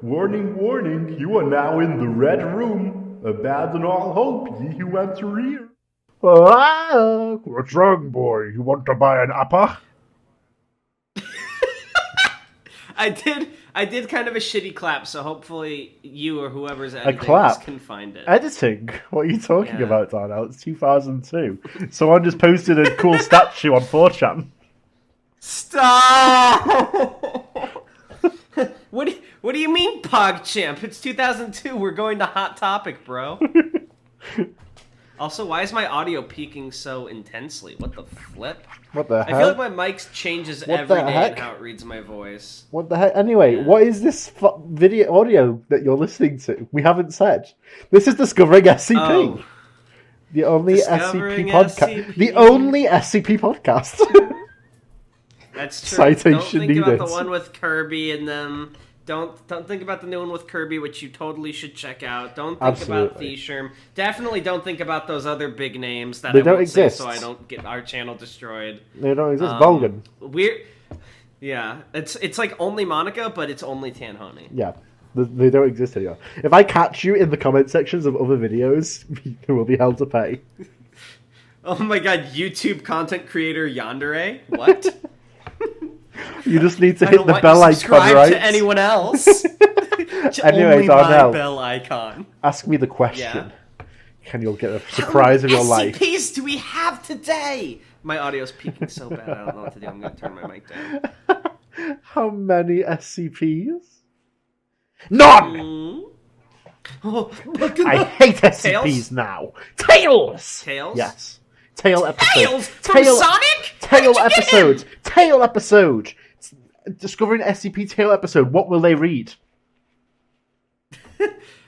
Warning, warning, you are now in the red room. Abandon all hope, ye who enter here. Ah, what's wrong, boy? You want to buy an apple? I did kind of a shitty clap, so hopefully you or whoever's editing clap? this can find it. Editing? What are you talking Yeah. about, Darnell? It's 2002. Someone just posted a cool statue on 4chan. Stop! What do you mean, PogChamp? It's 2002. We're going to Hot Topic, bro. Also, why is my audio peaking so intensely? What the flip? What the heck? I feel like my mic changes What every the day heck? in how it reads my voice. What the heck? Anyway, Yeah. what is this video audio that you're listening to? We haven't said. This is Discovering SCP. Oh. The only Discovering SCP podcast. SCP. The only SCP podcast. That's true. Citation Don't think needed. about the one with Kirby and them. Don't think about the new one with Kirby, which you totally should check out. Don't think about Absolutely. Thesherm. Definitely don't think about those other big names that They I don't won't say exist. so I don't get our channel destroyed. They don't exist. Vulgan. Yeah, it's like only Monica, but it's only Tanhony. Yeah. They don't exist anymore. If I catch you in the comment sections of other videos, you will be held to pay. Oh my god, YouTube content creator Yandere? What? You just need to I hit don't the want bell you icon, subscribe right? to anyone else. Anyway, Only Darnell. my bell icon. Ask me the question. Yeah. Can you get a surprise of your life? SCPs do we have today? My audio's peaking so bad, I don't know what to do. I'm going to turn my mic down. How many SCPs? None! Oh, look at I the- hate SCPs Tails? now. Tails! Tails? Yes. Tail episode. Tails from Sonic? How Tail did you get episode. him? Tail episode. Discovering SCP tail episode. What will they read?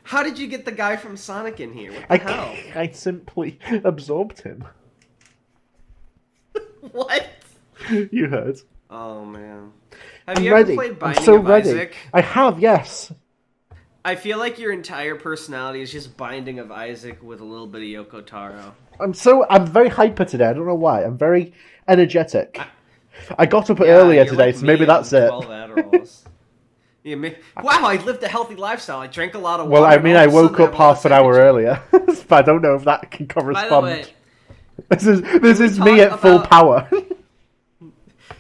How did you get the guy from Sonic in here? What the hell? I simply absorbed him. What? You heard. Oh, man. Have I'm you ready. ever played I'm Binding so of ready. Isaac? I have, yes. I feel like your entire personality is just Binding of Isaac with a little bit of Yoko Taro. I'm very hyper today. I don't know why. I'm very energetic. I got up Yeah, earlier you're today, like so me maybe that's on it. 12 Adderalls. Yeah, wow, I lived a healthy lifestyle. I drank a lot of water. Well, I and mean, all I of a sudden woke up have all half this an hour energy. earlier, but I don't know if that can By the correspond. way, This is we me talk at full about- power.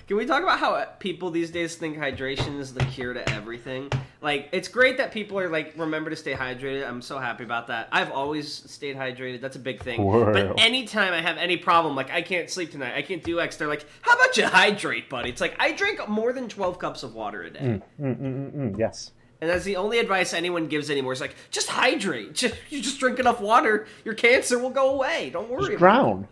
can we talk about how people these days think hydration is the cure to everything? Like, it's great that people are like, remember to stay hydrated. I'm so happy about that. I've always stayed hydrated. That's a big thing. Whoa. But anytime I have any problem, like I can't sleep tonight, I can't do X, they're like, how about you hydrate, buddy? It's like, I drink more than 12 cups of water a day. Yes. And that's the only advice anyone gives anymore. It's like, just hydrate. You just drink enough water, your cancer will go away. Don't worry. Just drown.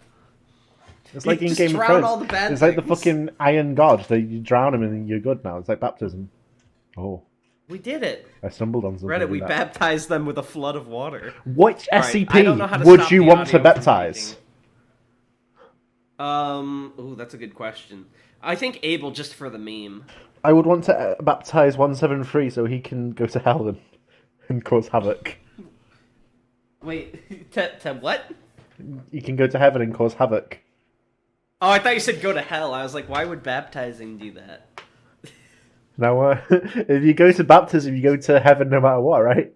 It's like in Just Game of drown Thrones. all the bad It's like the things. fucking Iron God. That you drown him and then you're good now. It's like baptism. Oh, We did it. I stumbled on something. Reddit, we like that. baptized them with a flood of water. Which All right, I don't know how SCP to would stop you the want to audio from baptize? Ooh, that's a good question. I think Abel just for the meme. I would want to baptize 173 so he can go to hell and cause havoc. Wait, to what? He can go to heaven and cause havoc. Oh, I thought you said go to hell. I was like, why would baptizing do that? Now, if you go to baptism, you go to heaven no matter what, right?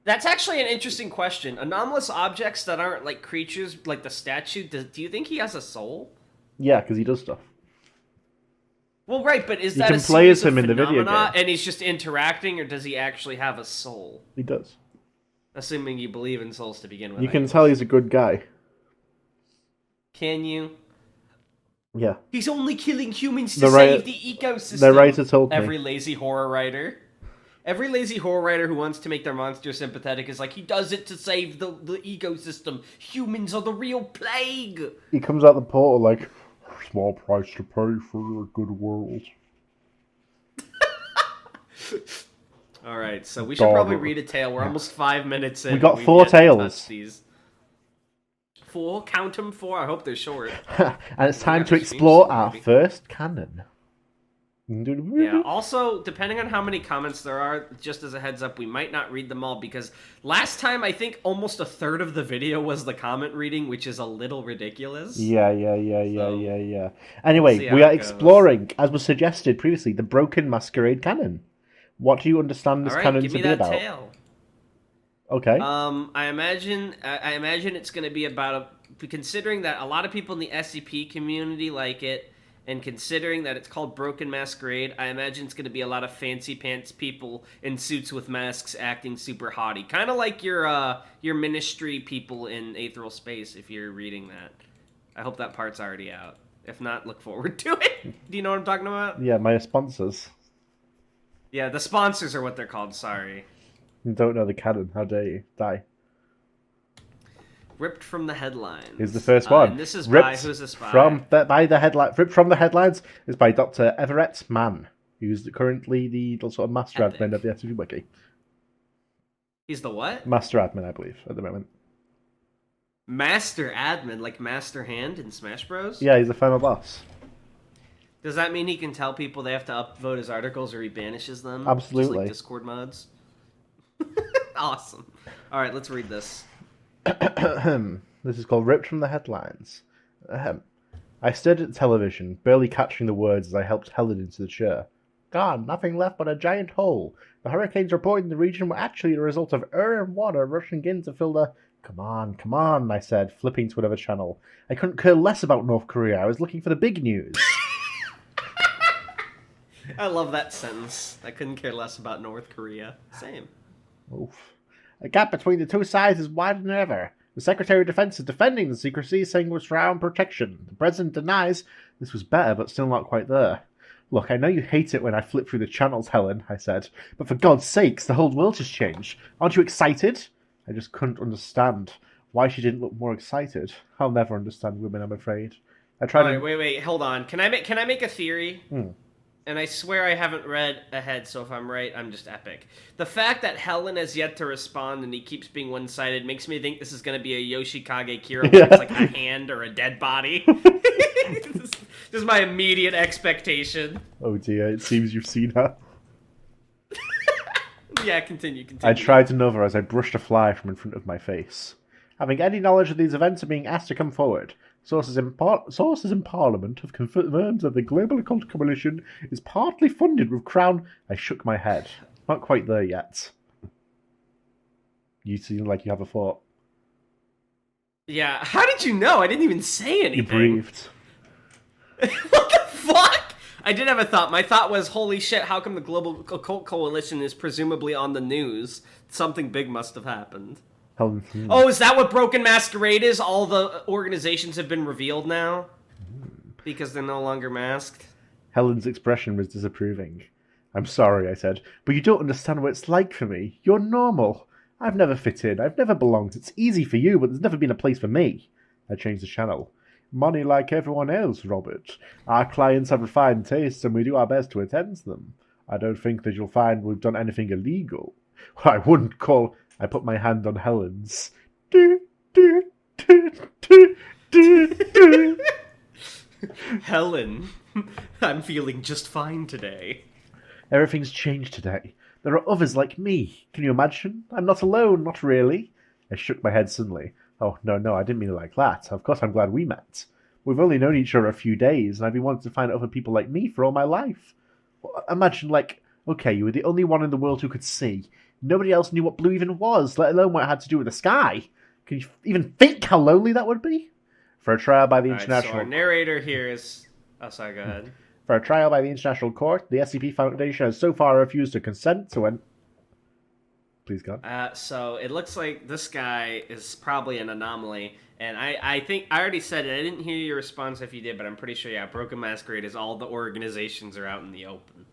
That's actually an interesting question. Anomalous objects that aren't like creatures, like the statue, do you think he has a soul? Yeah, because he does stuff. Well, right, but is You that can a play as series of him in the video phenomena, game. and he's just interacting, or does he actually have a soul? He does. Assuming you believe in souls to begin with. You I can guess. tell he's a good guy. Can you? Yeah. He's only killing humans to The writer- save the ecosystem. the writer told me. Every lazy horror writer. Every lazy horror writer who wants to make their monster sympathetic is like, he does it to save the ecosystem. Humans are the real plague. He comes out the portal like, small price to pay for a good world. All right, so we should probably Dog. read a tale. We're almost 5 minutes in. We got and 4 yet to tales. touch these. 4? Count them 4? I hope they're short. And it's time got to the stream explore soon, our maybe. first canon. Yeah, also, depending on how many comments there are, just as a heads up, we might not read them all, because last time, I think almost a third of the video was the comment reading, which is a little ridiculous. Yeah. see Anyway, how we are it goes. exploring, as was suggested previously, the Broken Masquerade canon. What do you understand this canon to be about? Tale. Okay. I imagine it's going to be about considering that a lot of people in the SCP community like it, and considering that it's called Broken Masquerade, I imagine it's going to be a lot of fancy pants people in suits with masks acting super haughty, kind of like your ministry people in Aetheral Space. If you're reading that, I hope that part's already out. If not, look forward to it. Do you know what I'm talking about? Yeah, my sponsors. Yeah, the sponsors are what they're called. Sorry. You don't know the canon. How dare you? Die. Ripped from the headlines. Here's the first one. And this is ripped by Who's a Spy? Ripped from the headlines is by Dr. Everett Mann, who's currently the sort of master admin of the SCP Wiki. He's the what? Master admin, I believe, at the moment. Master admin, like Master Hand in Smash Bros? Yeah, he's the final boss. Does that mean he can tell people they have to upvote his articles or he banishes them? Absolutely. Just like Discord mods? Awesome. Alright, let's read this. This is called Ripped from the Headlines. I stared at the television, barely catching the words as I helped Helen into the chair. Gone, nothing left but a giant hole. The hurricanes reported in the region were actually the result of air and water rushing in to fill the... Come on, I said, flipping to another channel. I couldn't care less about North Korea. I was looking for the big news. I love that sentence. I couldn't care less about North Korea. Same. Oof. The gap between the two sides is wider than ever. The Secretary of Defense is defending the secrecy, saying it was for our own protection. The President denies this was better, but still not quite there. Look, I know you hate it when I flip through the channels, Helen, I said. But for God's sakes, the whole world has changed. Aren't you excited? I just couldn't understand why she didn't look more excited. I'll never understand women, I'm afraid. I tried. Wait, hold on. Can I make a theory? And I swear I haven't read ahead, so if I'm right, I'm just epic. The fact that Helen has yet to respond and he keeps being one-sided makes me think this is going to be a Yoshikage Kira where it's like a hand or a dead body. This is my immediate expectation. Oh dear, it seems you've seen her. Yeah, continue. I tried another as I brushed a fly from in front of my face. Having any knowledge of these events are being asked to come forward. Sources in Parliament have confirmed that the Global Occult Coalition is partly funded with Crown... I shook my head. Not quite there yet. You seem like you have a thought. Yeah, how did you know? I didn't even say anything. You breathed. What the fuck? I did have a thought. My thought was, holy shit, how come the Global Occult Coalition is presumably on the news? Something big must have happened. Oh, is that what Broken Masquerade is? All the organizations have been revealed now? Because they're no longer masked? Helen's expression was disapproving. I'm sorry, I said, but you don't understand what it's like for me. You're normal. I've never fit in. I've never belonged. It's easy for you, but there's never been a place for me. I changed the channel. Money like everyone else, Robert. Our clients have refined tastes, and we do our best to attend to them. I don't think that you'll find we've done anything illegal. I wouldn't call... I put my hand on Helen's. Helen, I'm feeling just fine today. Everything's changed today. There are others like me. Can you imagine? I'm not alone, not really. I shook my head suddenly. Oh, no, I didn't mean it like that. Of course I'm glad we met. We've only known each other a few days, and I've been wanting to find other people like me for all my life. Imagine, okay, you were the only one in the world who could see. Nobody else knew what blue even was, let alone what it had to do with the sky. Can you even think how lonely that would be? For a trial by the International... So our narrator here is... Oh, sorry, go ahead. For a trial by the International Court, the SCP Foundation has so far refused to consent to an... Please, God. So it looks like this guy is probably an anomaly, and I think... I already said it. I didn't hear your response if you did, but I'm pretty sure, yeah, Broken Masquerade is all the organizations are out in the open.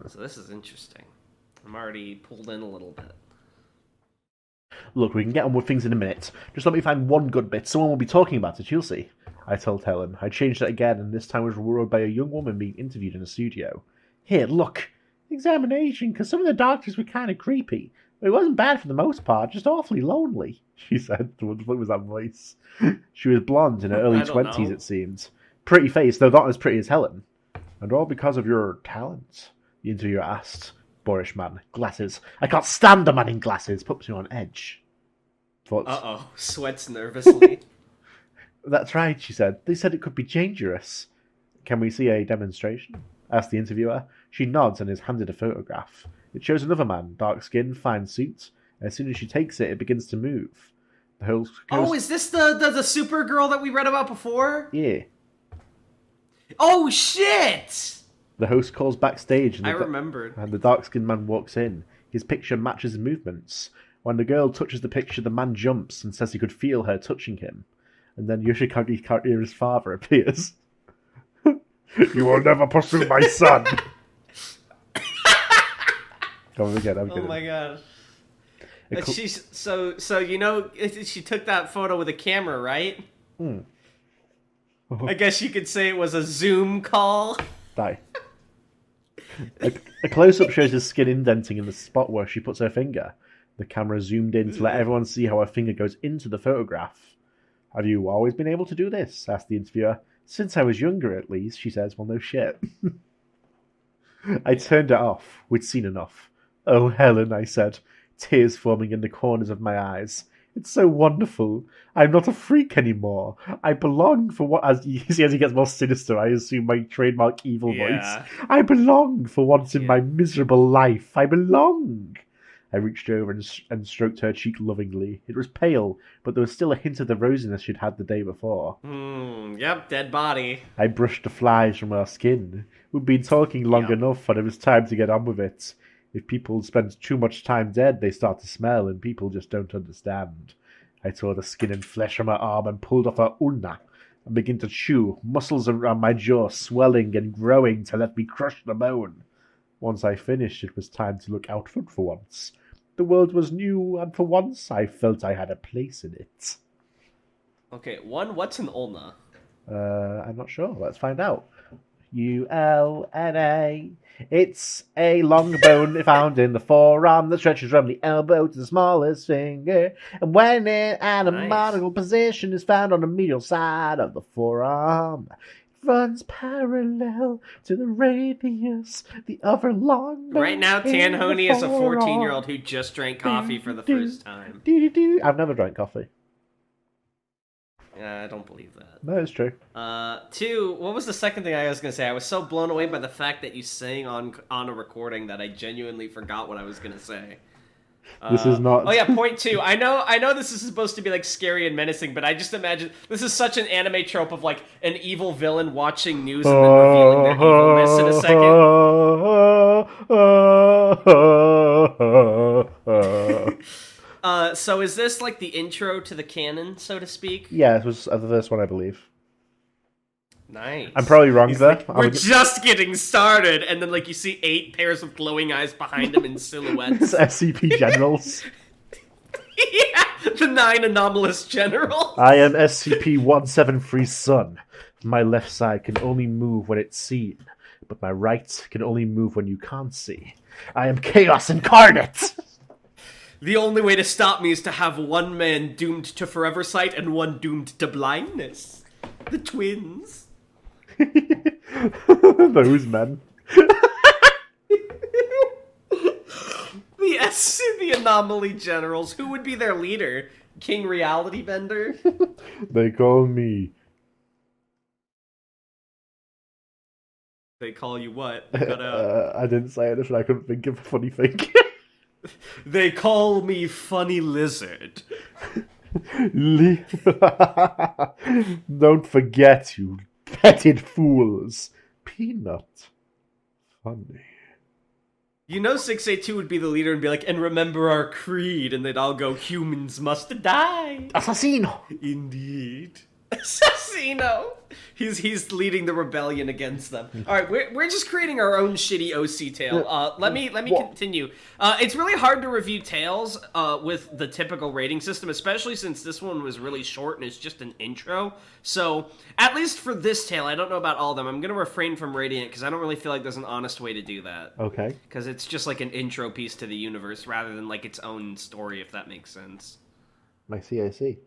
So this is interesting. I'm already pulled in a little bit. Look, we can get on with things in a minute. Just let me find one good bit. Someone will be talking about it, you'll see. I told Helen. I changed it again, and this time was rewarded by a young woman being interviewed in a studio. Here, look. Examination, because some of the doctors were kind of creepy. But it wasn't bad for the most part, just awfully lonely, she said. What was that voice? She was blonde, in her early 20s, it seemed. Pretty face, though not as pretty as Helen. And all because of your talents, the interviewer asked. Boorish man. Glasses. I can't stand a man in glasses. Puts me on edge. Thoughts? Uh-oh. Sweats nervously. That's right, she said. They said it could be dangerous. Can we see a demonstration? asks the interviewer. She nods and is handed a photograph. It shows another man, dark skin, fine suit. As soon as she takes it, it begins to move. The host goes, Oh, is this the Supergirl that we read about before? Yeah. Oh, shit! The host calls backstage, and I remembered. And the dark-skinned man walks in. His picture matches his movements. When the girl touches the picture, the man jumps and says he could feel her touching him. And then Yoshikage Karira's father appears. You will never pursue my son. Come again, I'm Oh kidding. my god. She's so you know she took that photo with a camera, right? I guess you could say it was a Zoom call. Die. A close-up shows his skin indenting in the spot where she puts her finger. The camera zoomed in to let everyone see how her finger goes into the photograph. Have you always been able to do this? Asked the interviewer. Since I was younger, at least, she says. Well, no shit. I turned it off. We'd seen enough. Oh, Helen, I said, tears forming in the corners of my eyes. It's so wonderful. I'm not a freak anymore. I belong for what, as he gets more sinister, I assume my trademark evil voice. I belong for once in my miserable life. I belong. I reached over and stroked her cheek lovingly. It was pale, but there was still a hint of the rosiness she'd had the day before. Yep, dead body. I brushed the flies from her skin. We'd been talking long enough, and it was time to get on with it. If people spend too much time dead, they start to smell, and people just don't understand. I tore the skin and flesh from her arm and pulled off her ulna and began to chew, muscles around my jaw swelling and growing to let me crush the bone. Once I finished, it was time to look outward for once. The world was new, and for once I felt I had a place in it. Okay, what's an ulna? I'm not sure. Let's find out. ULNA. It's a long bone found in the forearm that stretches from the elbow to the smallest finger. And when in anatomical position is found on the medial side of the forearm, it runs parallel to the radius, the other long bone. Right now, Tanhony is a 14-year-old who just drank coffee for the first time. I've never drank coffee. I don't believe that. No, it's true. Two, what was the second thing I was going to say? I was so blown away by the fact that you sang on a recording that I genuinely forgot what I was going to say. This is not... Oh yeah, point two. I know this is supposed to be like scary and menacing, but I just imagine this is such an anime trope of like an evil villain watching news and then revealing their evilness in a second. So is this like the intro to the canon, so to speak? Yeah, it was the first one, I believe. Nice. I'm probably wrong there. Like, we're just getting started, and then like you see 8 pairs of glowing eyes behind him in silhouettes. It's SCP generals. Yeah, the 9 anomalous generals. I am SCP-173's son. My left side can only move when it's seen, but my right can only move when you can't see. I am chaos incarnate! The only way to stop me is to have one man doomed to forever sight and one doomed to blindness. The twins. Those men. The anomaly generals. Who would be their leader? King Reality Bender? They call me... They call you what? You cut out. I didn't say anything, I couldn't think of a funny thing. They call me Funny Lizard. Don't forget, you petted fools. Peanut. Funny. You know 682 would be the leader and be like, and remember our creed, and they'd all go, humans must die. Assassino! Indeed. Assassino! He's leading the rebellion against them. Alright, we're just creating our own shitty OC tale. Let me continue. It's really hard to review tales with the typical rating system, especially since this one was really short and it's just an intro. So, at least for this tale, I don't know about all of them. I'm going to refrain from rating it because I don't really feel like there's an honest way to do that. Okay. Because it's just like an intro piece to the universe rather than like its own story, if that makes sense. I see.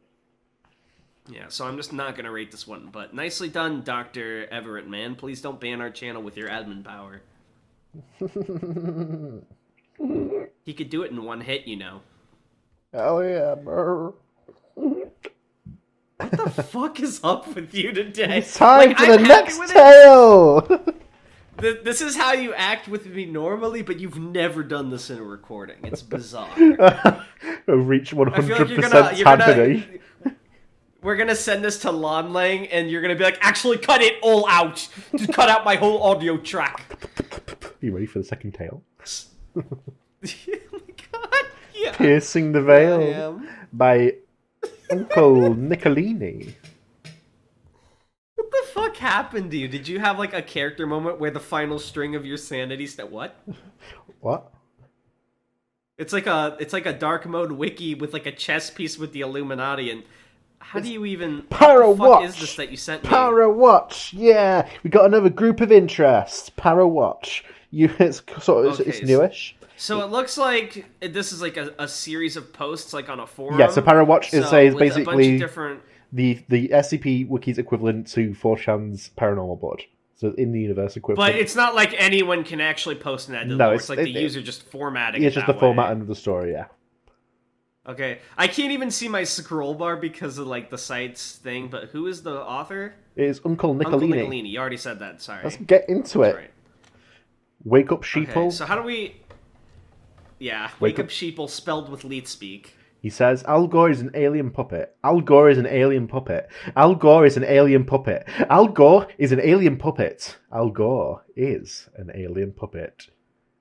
Yeah, so I'm just not going to rate this one, but nicely done, Dr. Everett, man. Please don't ban our channel with your admin power. He could do it in one hit, you know. Hell yeah, bro. What the fuck is up with you today? It's time for I'm the happy next with it. tale! This is how you act with me normally, but you've never done this in a recording. It's bizarre. Reach 100% you're happening. We're gonna send this to Lon Lang, and you're gonna be like, actually cut it all out. Just cut out my whole audio track. Are you ready for the second tale? Oh my god, yeah. Piercing the Veil by Uncle Nicolini. What the fuck happened to you? Did you have like a character moment where the final string of your sanity what? What? It's like a dark mode wiki with like a chess piece with the Illuminati, and how do you even Parawatch? What the fuck is this that you sent me? Parawatch, yeah. We got another group of interest. Parawatch. It's newish. So it looks like this is like a series of posts like on a forum. Yeah, so Parawatch is basically a bunch of different... the SCP wiki's equivalent to 4chan's paranormal board. So in the universe equivalent. But it's not like anyone can actually post an edit. It's like the user just formatting it. It's just the formatting of the story, yeah. Okay. I can't even see my scroll bar because of like the site's thing, but who is the author? It is Uncle Nicolini. Uncle Nicolini. You already said that, sorry. Let's get into it. Right. Wake up, sheeple. Okay, so how do we... Yeah, wake up sheeple spelled with leet speak. He says, Al Gore is an alien puppet. Al Gore is an alien puppet. Al Gore is an alien puppet. Al Gore is an alien puppet. Al Gore is an alien puppet.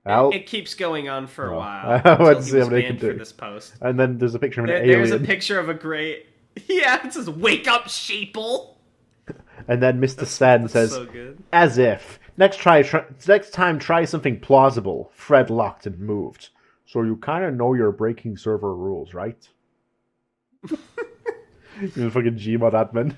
It keeps going on for a while. Let's see what they can do. For this post. And then there's a picture of an alien. There's a picture of a great... Yeah, it says, wake up, sheeple! And then Mr. Sen says, so good. As if. Next time, try something plausible. Fred locked and moved. So you kind of know you're breaking server rules, right? You're a fucking Gmod admin.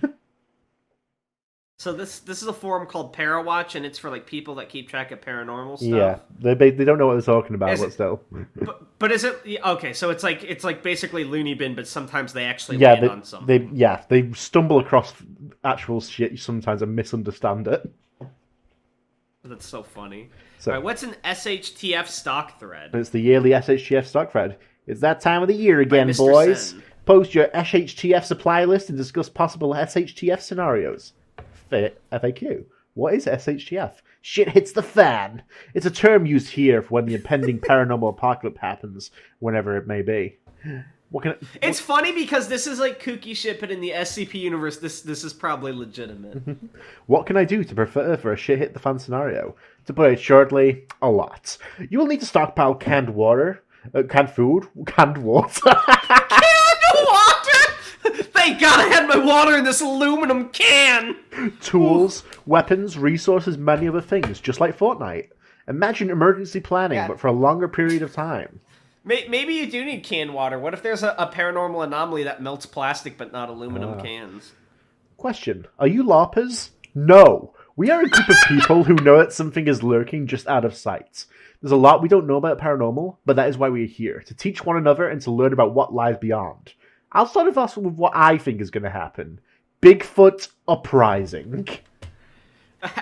So this is a forum called Parawatch, and it's for like people that keep track of paranormal stuff. Yeah, they don't know what they're talking about, but still. But is it okay? So it's like basically Looney Bin, but sometimes they actually land on something. They stumble across actual shit sometimes and misunderstand it. That's so funny. So, all right, what's an SHTF stock thread? It's the yearly SHTF stock thread. It's that time of the year again, boys. Sen. Post your SHTF supply list and discuss possible SHTF scenarios. FAQ. What is SHTF? Shit hits the fan. It's a term used here for when the impending paranormal apocalypse happens, whenever it may be. It's funny because this is like kooky shit, but in the SCP universe, this is probably legitimate. What can I do to prepare for a shit hit the fan scenario? To put it shortly, a lot. You will need to stockpile canned water, canned food, canned water. Canned water! Thank God I had my water in this aluminum can! Tools, weapons, resources, many other things, just like Fortnite. Imagine emergency planning, but for a longer period of time. Maybe you do need canned water. What if there's a paranormal anomaly that melts plastic but not aluminum cans? Question. Are you LARPers? No. We are a group of people who know that something is lurking just out of sight. There's a lot we don't know about paranormal, but that is why we are here. To teach one another and to learn about what lies beyond. I'll start off with what I think is going to happen. Bigfoot uprising.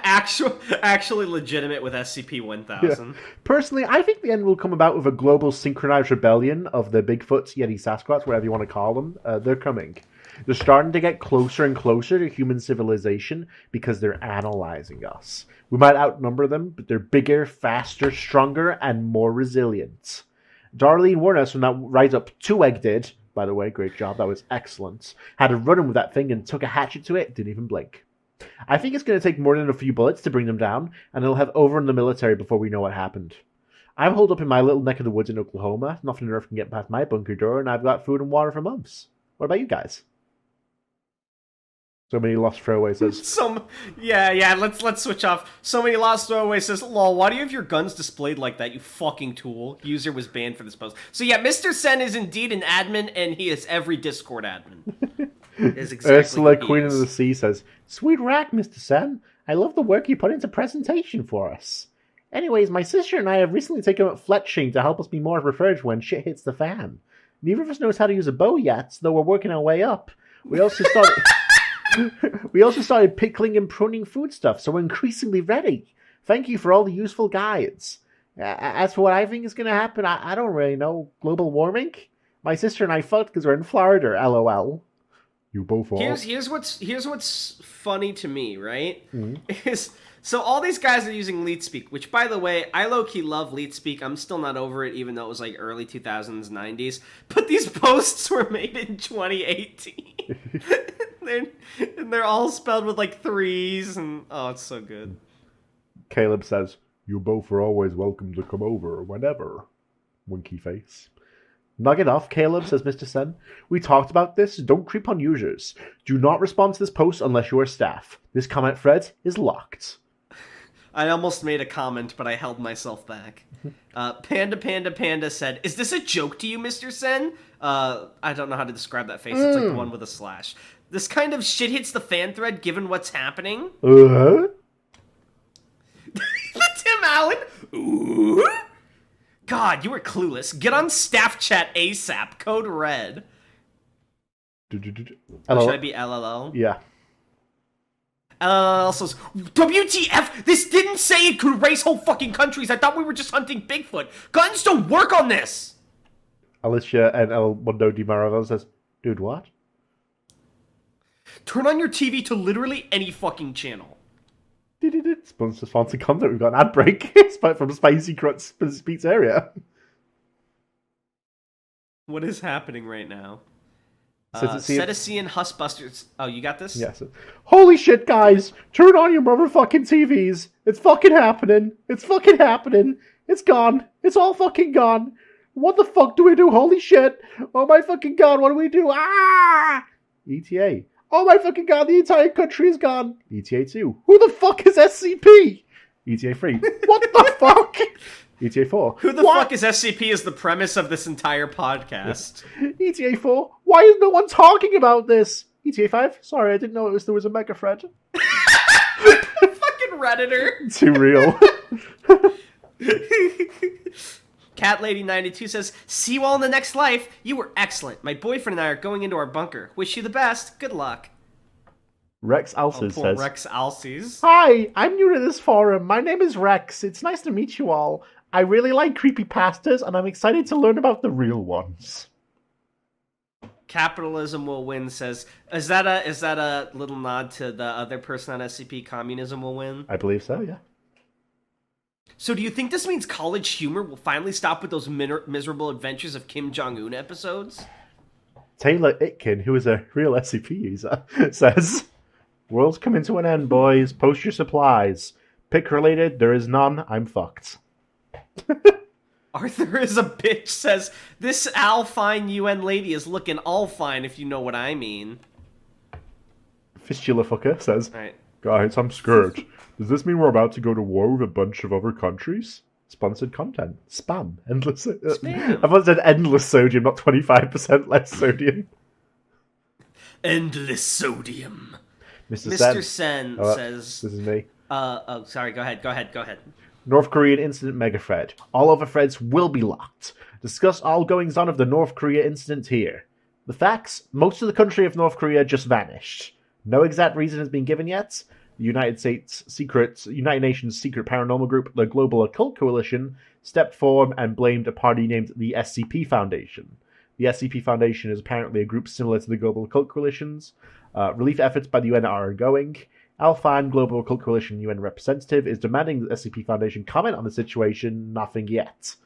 Actually legitimate with SCP-1000. Yeah. Personally, I think the end will come about with a global synchronized rebellion of the Bigfoots, Yeti, Sasquatch, whatever you want to call them. They're coming. They're starting to get closer and closer to human civilization because they're analyzing us. We might outnumber them, but they're bigger, faster, stronger, and more resilient. Darlene warned us from that write-up 2egg did. By the way, great job. That was excellent. Had a run-in with that thing and took a hatchet to it. Didn't even blink. I think it's going to take more than a few bullets to bring them down, and they'll have overrun the military before we know what happened. I'm holed up in my little neck of the woods in Oklahoma. Nothing on earth can get past my bunker door, and I've got food and water for months. What about you guys? So many lost throwaways says. Let's switch off. So many lost throwaways says, lol, why do you have your guns displayed like that, you fucking tool? User was banned for this post. So yeah, Mr. Sen is indeed an admin, and he is every Discord admin. Is exactly Ursula, Queen of the Sea, says, Sweet rack, Mr. Sen. I love the work you put into presentation for us. Anyways, my sister and I have recently taken up fletching to help us be more prepared when shit hits the fan. Neither of us knows how to use a bow yet, though we're working our way up. We also started pickling and pruning foodstuff, so we're increasingly ready. Thank you for all the useful guides. As for what I think is going to happen, I don't really know. Global warming? My sister and I fucked because we're in Florida, LOL. You both are. Here's what's funny to me, right? Mm-hmm. Is So all these guys are using LeetSpeak, which, by the way, I low-key love LeetSpeak. I'm still not over it, even though it was like early 2000s, 90s. But these posts were made in 2018. they're all spelled with like threes, and oh, it's so good. Caleb says, "You both are always welcome to come over whenever." Winky face. "Knock it off, Caleb," says Mr. Sen. "We talked about this. Don't creep on users. Do not respond to this post unless you are staff. This comment thread is locked." I almost made a comment, but I held myself back. Panda said, "Is this a joke to you, Mr. Sen?" I don't know how to describe that face. It's like the one with a slash. "This kind of shit hits the fan thread given what's happening." Uh-huh. Tim Allen. Ooh. God, you were clueless. Get on staff chat ASAP. Code red. Should I be LLO? Yeah. LLO says, WTF? This didn't say it could erase whole fucking countries. I thought we were just hunting Bigfoot. Guns don't work on this. Alicia and El Mundo Di Maravilla says, "Dude, what?" Turn on your TV to literally any fucking channel. Sponsored content. We've got an ad break from Spicy Crut's Speaks area. What is happening right now? Cetacean Hussbusters. Oh, you got this? Yes. "Holy shit, guys! Turn on your motherfucking TVs! It's fucking happening! It's fucking happening! It's gone! It's all fucking gone! What the fuck do we do? Holy shit! Oh my fucking god, what do we do? Ah! ETA. Oh my fucking god, the entire country is gone! ETA 2. Who the fuck is SCP? ETA 3. What the fuck? ETA 4. Who the fuck is SCP is the premise of this entire podcast. ETA 4. Why is no one talking about this? ETA 5. Sorry, I didn't know there was a mega thread. Fucking Redditor. Too real. Cat Lady 92 says, "See you all in the next life. You were excellent. My boyfriend and I are going into our bunker. Wish you the best. Good luck." Rex Alces says, Rex Alces. "Hi, I'm new to this forum. My name is Rex. It's nice to meet you all. I really like creepypastas, and I'm excited to learn about the real ones." Capitalism will win says, is that a little nod to the other person on SCP? Communism will win? I believe so, yeah. So do you think this means college humor will finally stop with those miserable adventures of Kim Jong-un episodes? Taylor Itkin, who is a real SCP user, says, "World's coming to an end, boys. Post your supplies. Pick related, there is none. I'm fucked." Arthur is a bitch says, "This Al Fine UN lady is looking all fine, if you know what I mean." Fistula fucker says, right. "Guys, I'm scared. Does this mean we're about to go to war with a bunch of other countries?" Sponsored content. Spam. Endless. Spam. I thought it said endless sodium, not 25% less sodium. Endless sodium. Mr. Sen oh, says... This is me. Sorry, go ahead. North Korean incident mega thread. All other threads will be locked. Discuss all goings on of the North Korea incident here. The facts: most of the country of North Korea just vanished. No exact reason has been given yet. The United Nations secret paranormal group, the Global Occult Coalition, stepped forward and blamed a party named the SCP Foundation. The SCP Foundation is apparently a group similar to the Global Occult Coalition's. Relief efforts by the UN are ongoing. Alphan, Global Occult Coalition UN representative, is demanding that the SCP Foundation comment on the situation. Nothing yet.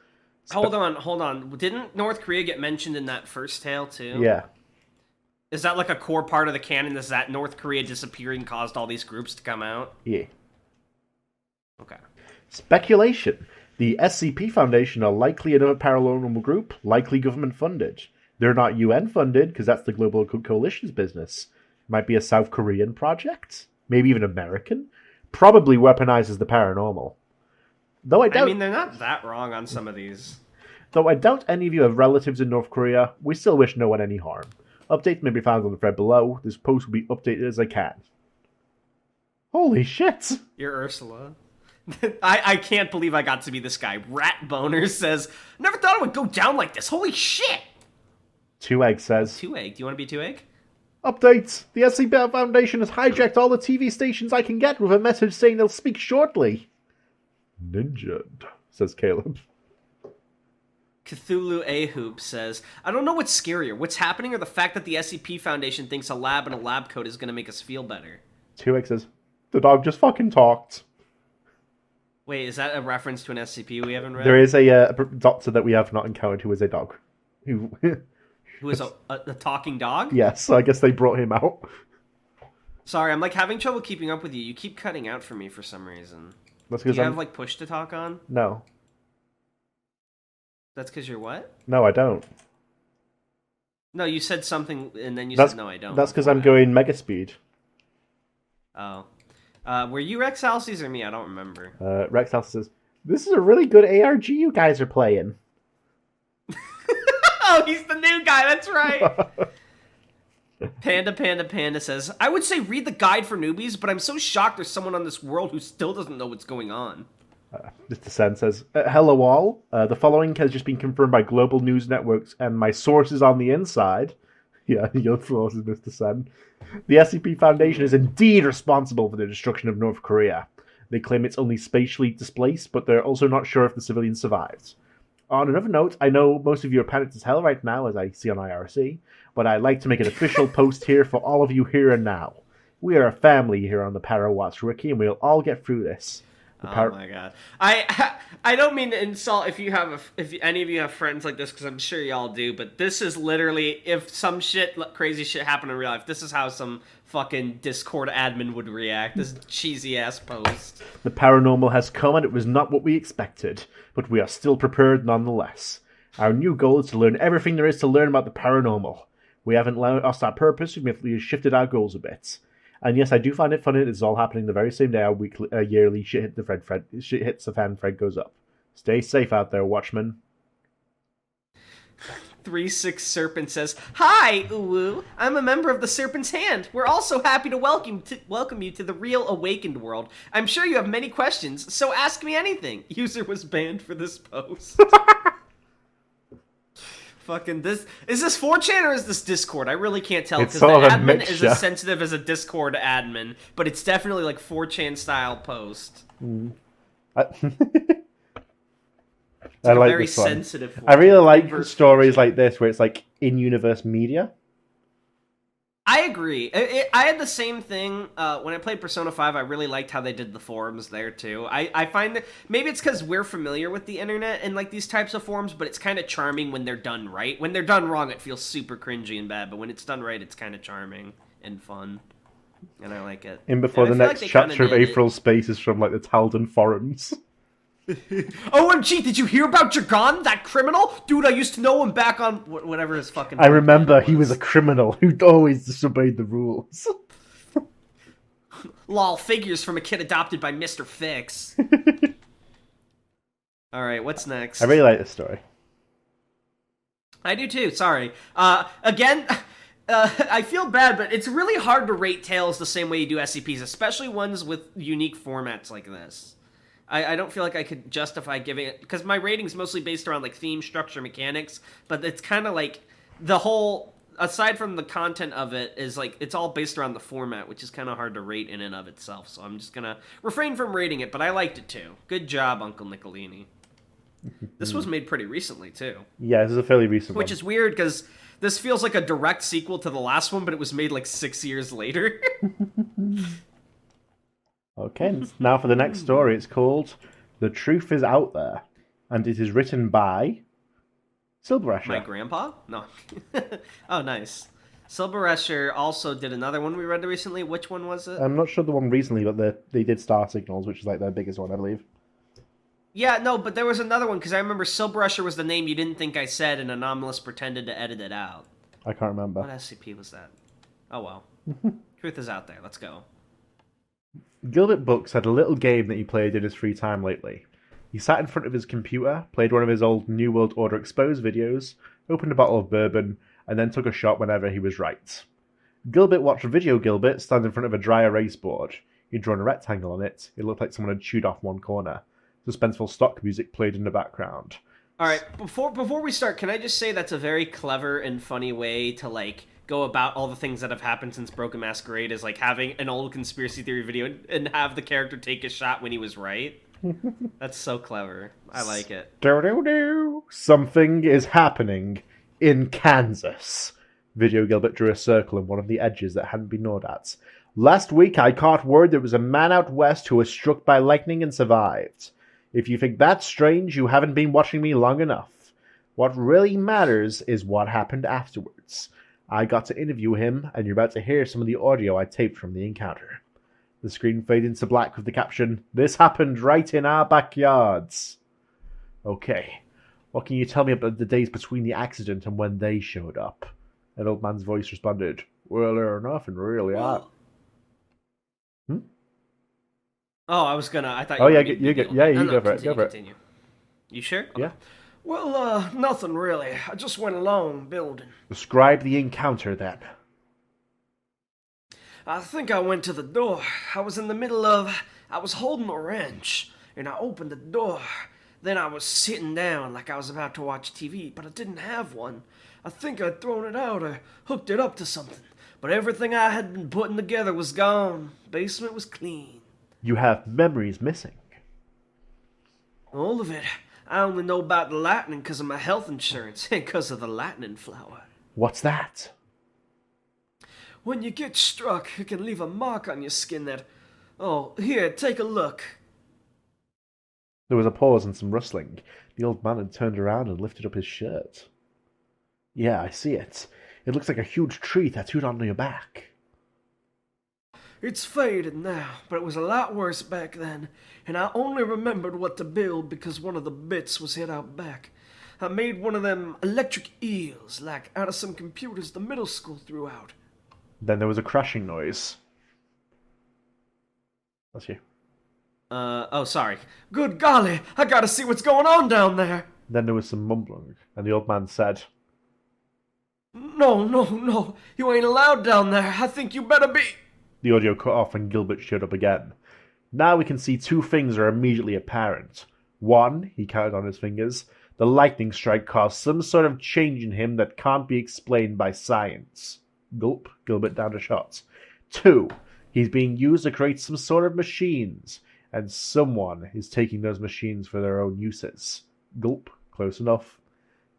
Hold on. Didn't North Korea get mentioned in that first tale, too? Yeah. Is that like a core part of the canon? Is that North Korea disappearing caused all these groups to come out? Yeah. Okay. Speculation. The SCP Foundation are likely another paranormal group, likely government-funded. They're not UN-funded, because that's the Global Occult Coalition's business. Might be a South Korean project? Maybe even American? Probably weaponizes the paranormal. Though I mean, they're not that wrong on some of these. Though I doubt any of you have relatives in North Korea, we still wish no one any harm. Updates may be found on the thread below. This post will be updated as I can. Holy shit! You're Ursula. I can't believe I got to be this guy. Rat Boner says, "Never thought it would go down like this. Holy shit!" 2egg says, 2egg. Do you want to be 2egg? Updates! The SCP Foundation has hijacked all the TV stations I can get with a message saying they'll speak shortly. Ninja, says Caleb. Cthulhu A-Hoop says, "I don't know what's scarier. What's happening or the fact that the SCP Foundation thinks a lab and a lab coat is going to make us feel better?" 2egg says, "The dog just fucking talked." Wait, is that a reference to an SCP we haven't read? There is a doctor that we have not encountered who is a dog. Who is a talking dog? Yes, so I guess they brought him out. Sorry, I'm like having trouble keeping up with you. You keep cutting out for me for some reason. That's Do you have like push to talk on? No. That's because you're what? No, I don't. No, you said something and then you said no, I don't. That's because I'm going mega speed. Oh. Were you Rex Halsey's or me? I don't remember. Rex Halsey says, "This is a really good ARG you guys are playing." Oh, he's the new guy, that's right. Panda says, "I would say read the guide for newbies, but I'm so shocked there's someone on this world who still doesn't know what's going on." Mr. Sen says, "Hello all. The following has just been confirmed by global news networks and my sources on the inside." Yeah, your sources, Mr. Sen. "The SCP Foundation is indeed responsible for the destruction of North Korea. They claim it's only spatially displaced, but they're also not sure if the civilians survived. On another note, I know most of you are panicked as hell right now, as I see on IRC, but I'd like to make an official post here for all of you here and now. We are a family here on the Parawatts Rookie, and we'll all get through this." Oh my god! I don't mean to insult if any of you have friends like this, because I'm sure y'all do. But this is literally, if some crazy shit happened in real life, this is how some fucking Discord admin would react. This cheesy ass post. "The paranormal has come, and it was not what we expected, but we are still prepared nonetheless. Our new goal is to learn everything there is to learn about the paranormal. We haven't lost our purpose. We've shifted our goals a bit. And yes, I do find it funny that it's all happening the very same day our yearly shit hits the fan, Fred goes up. Stay safe out there, Watchmen." 36 Serpent says, "Hi, Uwu. I'm a member of the Serpent's Hand. We're also happy to welcome you to the real awakened world. I'm sure you have many questions, so ask me anything." User was banned for this post. Fucking this is this 4chan or is this Discord? I really can't tell because the admin is as sensitive as a Discord admin, but it's definitely like 4chan style post. I like very this one. Sensitive. I really like stories like this where it's like in-universe media. I agree. I had the same thing when I played Persona 5. I really liked how they did the forums there, too. I find that maybe it's because we're familiar with the internet and like these types of forums, but it's kind of charming when they're done right. When they're done wrong, it feels super cringy and bad, but when it's done right, it's kind of charming and fun. And I like it. And before the next chapter of April Space is from like the Talden forums. OMG, did you hear about Jagan, that criminal? Dude, I used to know him back on whatever his fucking... I remember he was a criminal who'd always disobeyed the rules. Lol, figures from a kid adopted by Mr. Fix. Alright, what's next? I really like this story. I do too, sorry. Again... I feel bad, but it's really hard to rate tales the same way you do SCPs, especially ones with unique formats like this. I don't feel like I could justify giving it, because my rating's mostly based around like theme, structure, mechanics, but it's kind of like the whole, aside from the content of it, is like it's all based around the format, which is kind of hard to rate in and of itself. So I'm just gonna refrain from rating it, but I liked it too. Good job, Uncle Nicolini. This was made pretty recently too. Yeah, this is a fairly recent one. Which is weird because this feels like a direct sequel to the last one, but it was made like 6 years later. Okay, now for the next story. It's called "The Truth Is Out There," and it is written by Silberesher. My grandpa? No. Oh, nice. Silberesher also did another one we read recently. Which one was it? I'm not sure the one recently, but they did Star Signals, which is like their biggest one, I believe. Yeah, no, but there was another one, because I remember Silberesher was the name you didn't think I said, and Anomalous pretended to edit it out. I can't remember. What SCP was that? Oh, well. Truth is out there. Let's go. Gilbert Books had a little game that he played in his free time lately. He sat in front of his computer, played one of his old New World Order Exposed videos, opened a bottle of bourbon, and then took a shot whenever he was right. Gilbert watched Video Gilbert stand in front of a dry erase board. He'd drawn a rectangle on it. It looked like someone had chewed off one corner. Suspenseful stock music played in the background. Alright, before we start, can I just say that's a very clever and funny way to, like, go about all the things that have happened since Broken Masquerade, is like having an old conspiracy theory video and have the character take a shot when he was right. That's so clever. I like it. Something is happening in Kansas. Video Gilbert drew a circle in one of the edges that hadn't been gnawed at. Last week I caught word there was a man out west who was struck by lightning and survived. If you think that's strange, you haven't been watching me long enough. What really matters is what happened afterwards. I got to interview him, and you're about to hear some of the audio I taped from the encounter. The screen faded into black with the caption, "This happened right in our backyards." Okay, what can you tell me about the days between the accident and when they showed up? An old man's voice responded, "Well, nothing really. Oh, I was gonna. I thought. Oh, you you go for it. Go for it. Continue. You sure? Okay. Yeah. Well, nothing really. I just went along building. Describe the encounter then. I think I went to the door. I was holding a wrench, and I opened the door. Then I was sitting down like I was about to watch TV, but I didn't have one. I think I'd thrown it out or hooked it up to something. But everything I had been putting together was gone. Basement was clean. You have memories missing. All of it. I only know about the lightning because of my health insurance and because of the lightning flower. What's that? When you get struck, it can leave a mark on your skin that... Oh, here, take a look. There was a pause and some rustling. The old man had turned around and lifted up his shirt. Yeah, I see it. It looks like a huge tree tattooed onto your back. It's faded now, but it was a lot worse back then, and I only remembered what to build because one of the bits was hid out back. I made one of them electric eels, like out of some computers the middle school threw out. Then there was a crashing noise. That's you. Oh, sorry. Good golly, I gotta see what's going on down there. Then there was some mumbling, and the old man said, No, you ain't allowed down there. I think you better be... The audio cut off and Gilbert showed up again. Now we can see two things are immediately apparent. One, he counted on his fingers, the lightning strike caused some sort of change in him that can't be explained by science. Gulp, Gilbert downed a shot. Two, he's being used to create some sort of machines, and someone is taking those machines for their own uses. Gulp, close enough.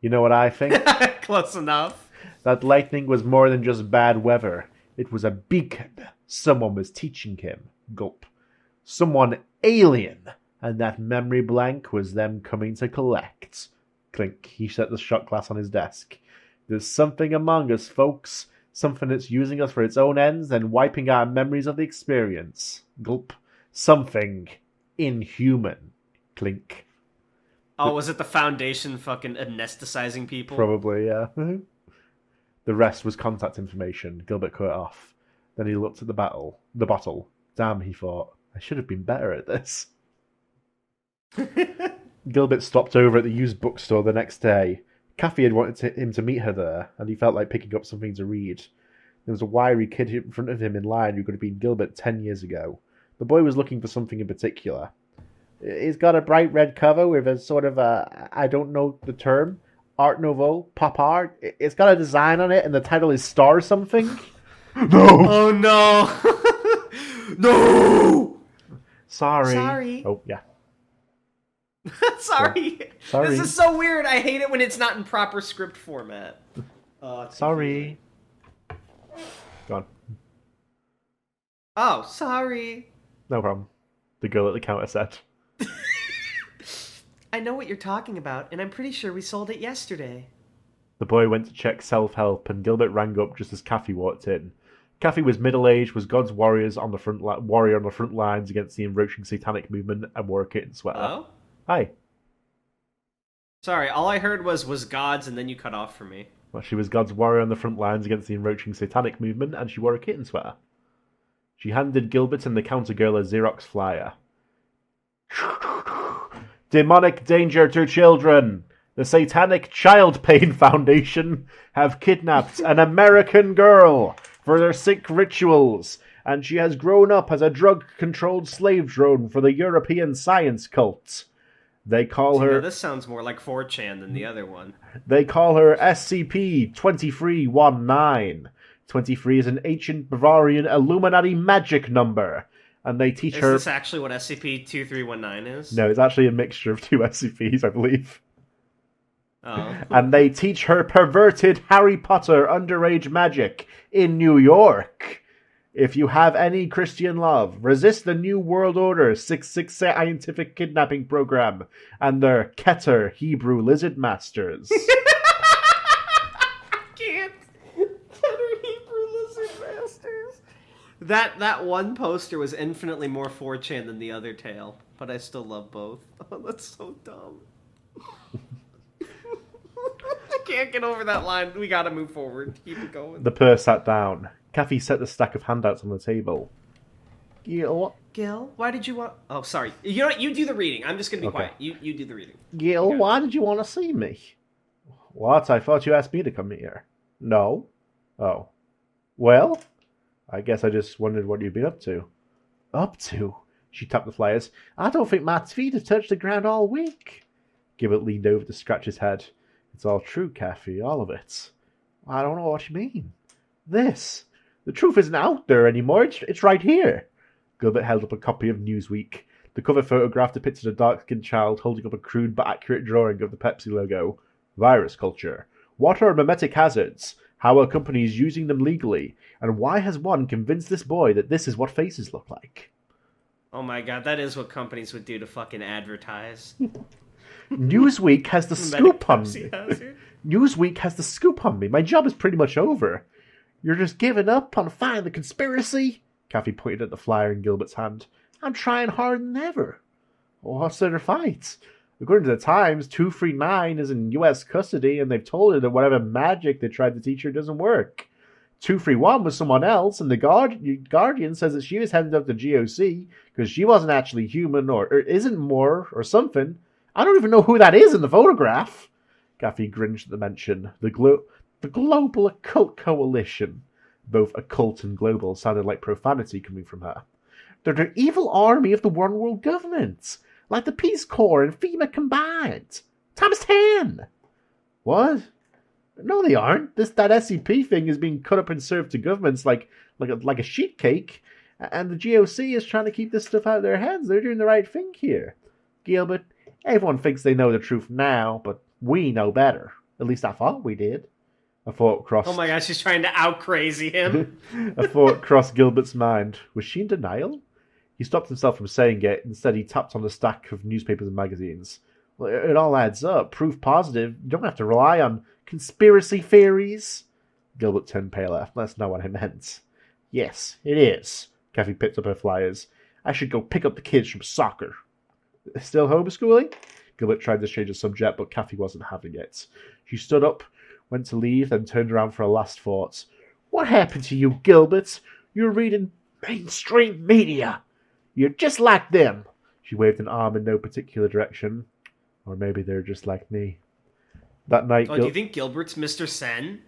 You know what I think? Close enough. That lightning was more than just bad weather. It was a beacon. Someone was teaching him. Gulp. Someone alien. And that memory blank was them coming to collect. Clink. He set the shot glass on his desk. There's something among us, folks. Something that's using us for its own ends and wiping our memories of the experience. Gulp. Something inhuman. Clink. Oh, was it the Foundation fucking anesthetizing people? Probably, yeah. The rest was contact information. Gilbert cut it off. Then he looked at the bottle. Damn, he thought, I should have been better at this. Gilbert stopped over at the used bookstore the next day. Kathy had wanted him to meet her there, and he felt like picking up something to read. There was a wiry kid in front of him in line who could have been Gilbert 10 years ago. The boy was looking for something in particular. He's got a bright red cover with a sort of I don't know the term, Art Nouveau, pop art. It's got a design on it, and the title is Star something. No! Oh, no! No! Sorry. Oh, yeah. Sorry. Sorry. This is so weird. I hate it when it's not in proper script format. Sorry. Go on. Oh, sorry. No problem. The girl at the counter said. I know what you're talking about, and I'm pretty sure we sold it yesterday. The boy went to check self-help, and Gilbert rang up just as Kathy walked in. Kathy was middle-aged, was God's warrior on the front lines against the encroaching satanic movement, and wore a kitten sweater. Hello? Hi. Sorry, all I heard was God's, and then you cut off for me. Well, she was God's warrior on the front lines against the encroaching satanic movement, and she wore a kitten sweater. She handed Gilbert and the counter girl a Xerox flyer. Demonic danger to children. The Satanic Child Pain Foundation have kidnapped an American girl for their sick rituals, and she has grown up as a drug-controlled slave drone for the European science cult. They call her... This sounds more like 4chan than the other one. They call her SCP-2319. 23 is an ancient Bavarian Illuminati magic number. And they teach her... Is this actually what SCP-2319 is? No, it's actually a mixture of two SCPs, I believe. Oh. And they teach her perverted Harry Potter underage magic in New York. If you have any Christian love, resist the New World Order 666 scientific kidnapping program and their Keter Hebrew lizard masters. Can't. Keter Hebrew lizard masters. That one poster was infinitely more 4chan than the other tale, but I still love both. Oh, that's so dumb. I can't get over that line. We gotta move forward. Keep it going. The pair sat down. Kathy set the stack of handouts on the table. Gil, why did you want... Oh, sorry. You know what? You do the reading. I'm just gonna be quiet. You do the reading. Gil, why did you want to see me? What? I thought you asked me to come here. No? Oh. Well, I guess I just wondered what you've been up to. Up to? She tapped the flyers. I don't think my feet have touched the ground all week. Gilbert leaned over to scratch his head. It's all true, Kathy, all of it. I don't know what you mean. This. The truth isn't out there anymore. It's right here. Gilbert held up a copy of Newsweek. The cover photograph depicted a dark-skinned child holding up a crude but accurate drawing of the Pepsi logo. Virus culture. What are mimetic hazards? How are companies using them legally? And why has one convinced this boy that this is what faces look like? Oh my god, that is what companies would do to fucking advertise. Newsweek has the scoop on me. Newsweek has the scoop on me. My job is pretty much over. You're just giving up on finding the conspiracy? Kathy pointed at the flyer in Gilbert's hand. I'm trying harder than ever. What's there to fight? According to the Times, 239 is in U.S. custody, and they've told her that whatever magic they tried to teach her doesn't work. 231 was someone else, and the Guardian says that she was headed up to GOC because she wasn't actually human, or isn't more, or something. I don't even know who that is in the photograph. Kathy grinned at the mention. The Global Occult Coalition. Both occult and global sounded like profanity coming from her. They're the evil army of the one world government. Like the Peace Corps and FEMA combined. Times 10. What? No, they aren't. That SCP thing is being cut up and served to governments like a sheet cake. And the GOC is trying to keep this stuff out of their heads. They're doing the right thing here. Gilbert, everyone thinks they know the truth now, but we know better. At least I thought we did. A thought crossed... Oh my gosh, she's trying to out-crazy him. A thought crossed Gilbert's mind. Was she in denial? He stopped himself from saying it. Instead, he tapped on the stack of newspapers and magazines. Well, it all adds up. Proof positive. You don't have to rely on conspiracy theories. Gilbert turned paler. That's not what I meant. Yes, it is. Kathy picked up her flyers. I should go pick up the kids from soccer. Still homeschooling? Gilbert tried to change the subject, but Kathy wasn't having it. She stood up, went to leave, then turned around for a last thought. What happened to you, Gilbert? You're reading mainstream media. You're just like them. She waved an arm in no particular direction. Or maybe they're just like me. That night... do you think Gilbert's Mr. Sen?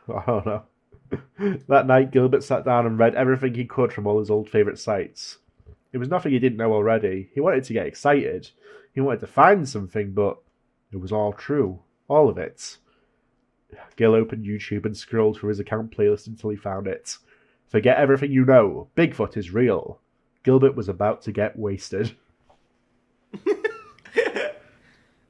I don't know. That night, Gilbert sat down and read everything he could from all his old favourite sites. It was nothing he didn't know already. He wanted to get excited. He wanted to find something, but it was all true. All of it. Gil opened YouTube and scrolled through his account playlist until he found it. Forget everything you know. Bigfoot is real. Gilbert was about to get wasted.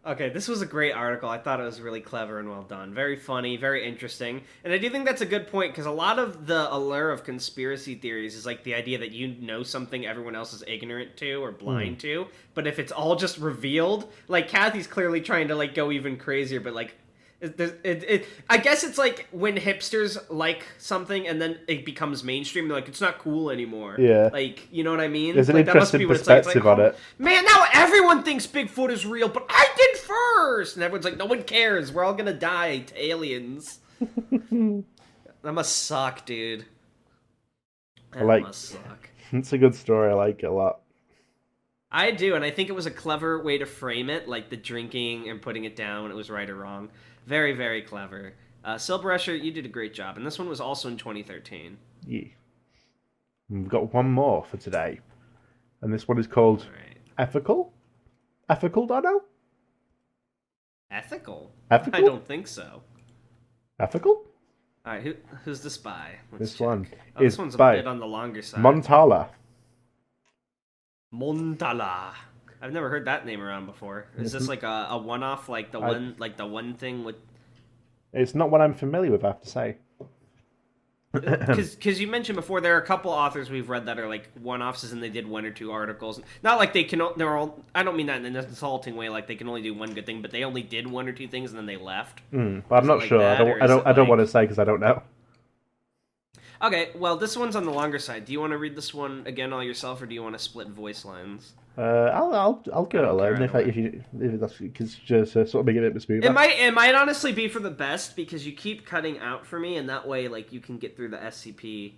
Okay, this was a great article. I thought it was really clever and well done. Very funny, very interesting. And I do think that's a good point, because a lot of the allure of conspiracy theories is like the idea that you know something everyone else is ignorant to or blind to. But if it's all just revealed, like Kathy's clearly trying to like go even crazier, but like I guess it's like when hipsters like something and then it becomes mainstream, they're like, it's not cool anymore. Yeah. Like, you know what I mean? There's an like, interesting perspective on it. Man, now everyone thinks Bigfoot is real, but I did first! And everyone's like, no one cares. We're all gonna die to aliens. That must suck, dude. That must suck. It's a good story. I like it a lot. I do, and I think it was a clever way to frame it, like the drinking and putting it down when it was right or wrong. Very, very clever. Silberesher, you did a great job, and this one was also in 2013. Yeah. We've got one more for today, and this one is called Ethical? Ethical, Darnell? Ethical? Ethical? I don't think so. Ethical? Alright, who's the spy? This one this one's a bit on the longer side. Montala. Montala. I've never heard that name around before. Is this like a one-off, like the one thing with? It's not one I'm familiar with, I have to say. Because you mentioned before there are a couple authors we've read that are like one-offs, and they did 1 or 2 articles. Not like they can. They're all. I don't mean that in an insulting way. Like they can only do one good thing, but they only did 1 or 2 things and then they left. But I'm not sure. I don't want to say because I don't know. Okay, well, this one's on the longer side. Do you want to read this one again all yourself, or do you want to split voice lines? I'll go it alone if that's because just sort of make it a bit smoother. It might honestly be for the best because you keep cutting out for me, and that way, like, you can get through the SCP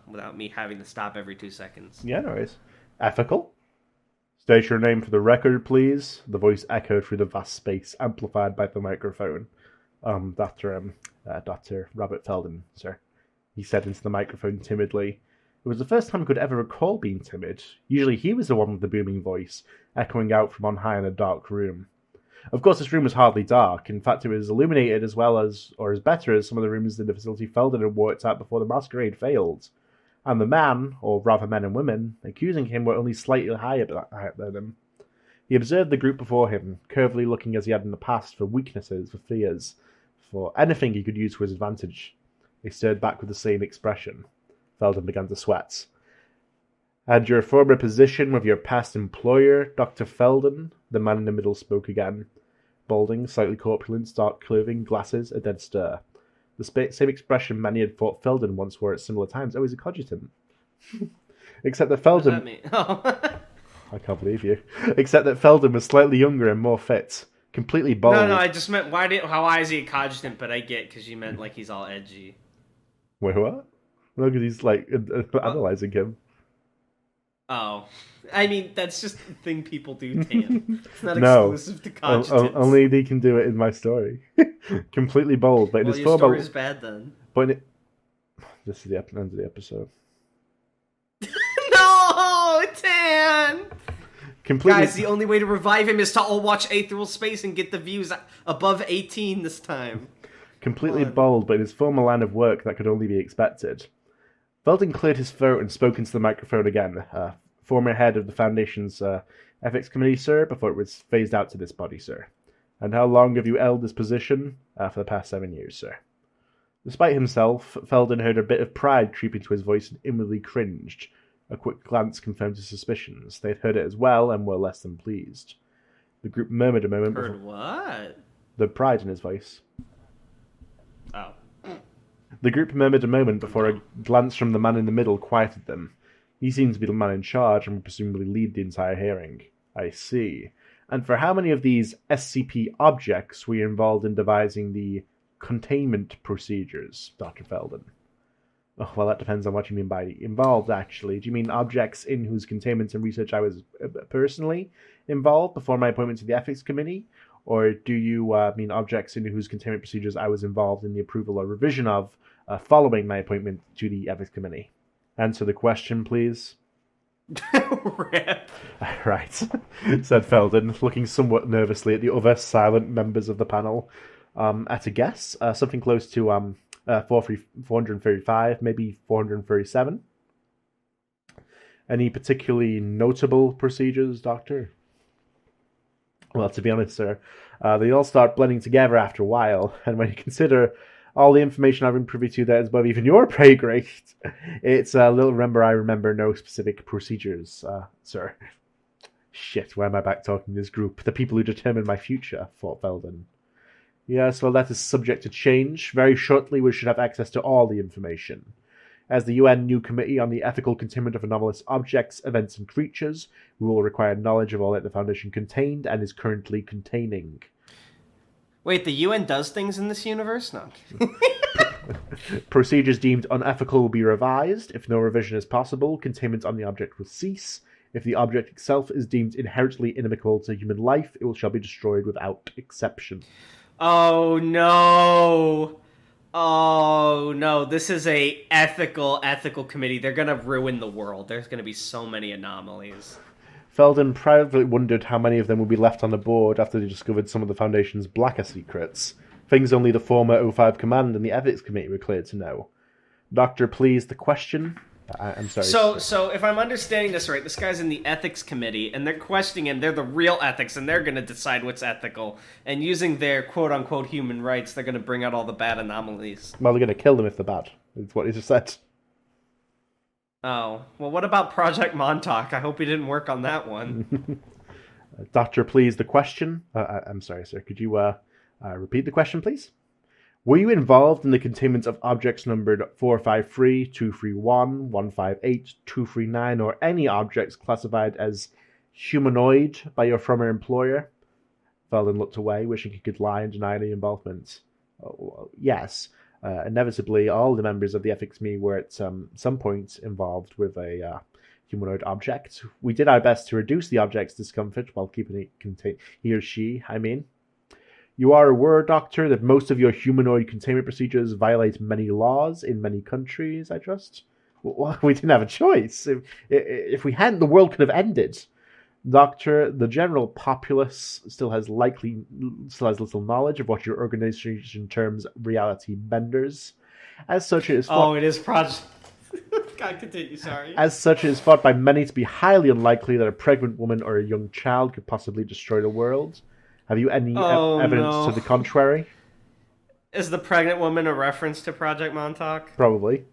without me having to stop every 2 seconds. Yeah, no worries. Ethical. State your name for the record, please. The voice echoed through the vast space, amplified by the microphone. Dr. Robert Felden, sir. He said into the microphone timidly. It was the first time he could ever recall being timid. Usually he was the one with the booming voice, echoing out from on high in a dark room. Of course, this room was hardly dark. In fact, it was illuminated as well as, or as better as some of the rooms in the facility Felden had worked at before the masquerade failed. And the man, or rather men and women, accusing him were only slightly higher than him. He observed the group before him, curvily looking as he had in the past for weaknesses, for fears, for anything he could use to his advantage. They stared back with the same expression. Felden began to sweat. And your former position with your past employer, Dr. Felden? The man in the middle spoke again. Balding, slightly corpulent, dark clothing, glasses, a dead stare. The same expression many had thought Felden once wore at similar times. Oh, he's a cogitant. Except that Felden... What does that mean? Oh. I can't believe you. Except that Felden was slightly younger and more fit. Completely bald. No, I just meant, why is he a cogitant? But I get, because you meant, like, he's all edgy. Wait, what? Look at he's, like, analyzing him. Oh. I mean, that's just the thing people do, Tan. It's not exclusive to cogitants. Only they can do it in my story. Completely bold. But well, your story is bad, then. But this is the end of the episode. No, Tan! Completely... Guys, the only way to revive him is to all watch Aetheral Space and get the views above 18 this time. Completely bold, but in his former line of work that could only be expected. Felden cleared his throat and spoke into the microphone again. Former head of the Foundation's ethics committee, sir, before it was phased out to this body, sir. And how long have you held this position? For the past 7 years, sir. Despite himself, Felden heard a bit of pride creep into his voice and inwardly cringed. A quick glance confirmed his suspicions. They'd heard it as well and were less than pleased. The group murmured a moment before... Heard what? The pride in his voice. Oh. The group murmured a moment before a glance from the man in the middle quieted them. He seemed to be the man in charge and would presumably lead the entire hearing. I see. And for how many of these SCP objects were you involved in devising the containment procedures, Dr. Felden? Oh, well, that depends on what you mean by involved, actually. Do you mean objects in whose containment and research I was personally involved before my appointment to the Ethics Committee? Or do you mean objects in whose containment procedures I was involved in the approval or revision of following my appointment to the Ethics Committee? Answer the question, please. Rip. Right, said Felden, looking somewhat nervously at the other silent members of the panel. At a guess, something close to 435, maybe 437. Any particularly notable procedures, Doctor? Well, to be honest, sir, they all start blending together after a while, and when you consider all the information I've been privy to that is above even your pay grade, it's a little I remember no specific procedures, sir. Shit, why am I back talking to this group? The people who determine my future, thought Felden. Yes, well, that is subject to change. Very shortly we should have access to all the information. As the UN new Committee on the Ethical Containment of Anomalous Objects, Events and Creatures, we will require knowledge of all that the Foundation contained and is currently containing. Wait, the UN does things in this universe? No. Procedures deemed unethical will be revised. If no revision is possible, containment on the object will cease. If the object itself is deemed inherently inimical to human life, it shall be destroyed without exception. Oh no! Oh no, this is a ethical committee. They're gonna ruin the world. There's gonna be so many anomalies. Felden privately wondered how many of them would be left on the board after they discovered some of the Foundation's blacker secrets. Things only the former O5 Command and the Ethics Committee were cleared to know. Doctor, please, the question... I'm sorry. So if I'm understanding this right, this guy's in the ethics committee, and they're questioning him. They're the real ethics, and they're going to decide what's ethical. And using their quote-unquote human rights, they're going to bring out all the bad anomalies. Well, they're going to kill them if they're bad. That's what he just said. Oh, well, what about Project Montauk? I hope he didn't work on that one. Doctor, please, the question... I'm sorry, sir. Could you repeat the question, please? Were you involved in the containment of objects numbered 453, 231, 158, 239, or any objects classified as humanoid by your former employer? Felden looked away, wishing he could lie and deny any involvement. Oh, yes. Inevitably, all the members of the ethics committee were at some point involved with a humanoid object. We did our best to reduce the object's discomfort while keeping it contained. He or she, I mean. You are aware, Doctor, that most of your humanoid containment procedures violate many laws in many countries, I trust? Well, we didn't have a choice. If we hadn't, the world could have ended. Doctor, the general populace still has little knowledge of what your organization terms reality benders. As such, it is thought... Oh, it is Project... God, continue, sorry. As such, it is thought by many to be highly unlikely that a pregnant woman or a young child could possibly destroy the world. Have you any evidence to the contrary? Is the pregnant woman a reference to Project Montauk? Probably.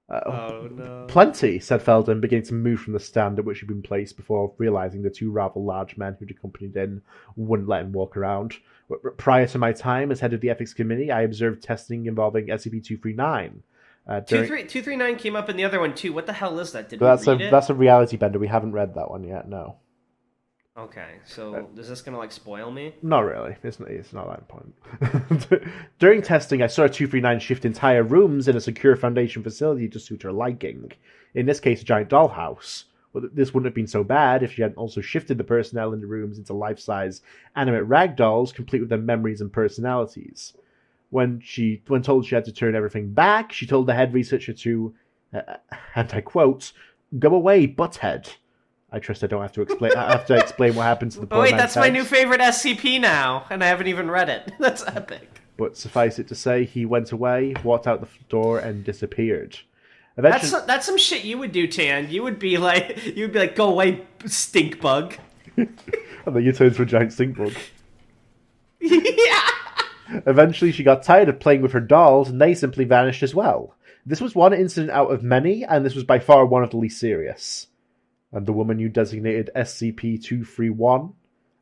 Oh, no. Plenty, said Felden, beginning to move from the stand at which he'd been placed before realizing the two rather large men who'd accompanied him wouldn't let him walk around. Prior to my time as head of the ethics committee, I observed testing involving SCP-239. 239 came up in the other one, too. What the hell is that? Did we read it? That's a reality bender. We haven't read that one yet, no. Okay, so is this gonna spoil me? Not really. It's not that important. During testing, I saw 239 shift entire rooms in a secure Foundation facility to suit her liking. In this case, a giant dollhouse. Well, this wouldn't have been so bad if she hadn't also shifted the personnel in the rooms into life-size animate rag dolls, complete with their memories and personalities. When told she had to turn everything back, she told the head researcher to, and I quote, "Go away, butthead." I trust I don't have to explain. I have to explain what happened to the poor wait, man's that's my new favorite SCP now, and I haven't even read it. That's epic. But suffice it to say, he went away, walked out the door, and disappeared. Eventually... That's some shit you would do, Tan. You would be like, go away, stink bug. And then you turn into a giant stink bug. Yeah. Eventually, she got tired of playing with her dolls, and they simply vanished as well. This was one incident out of many, and this was by far one of the least serious. And the woman you designated SCP-231?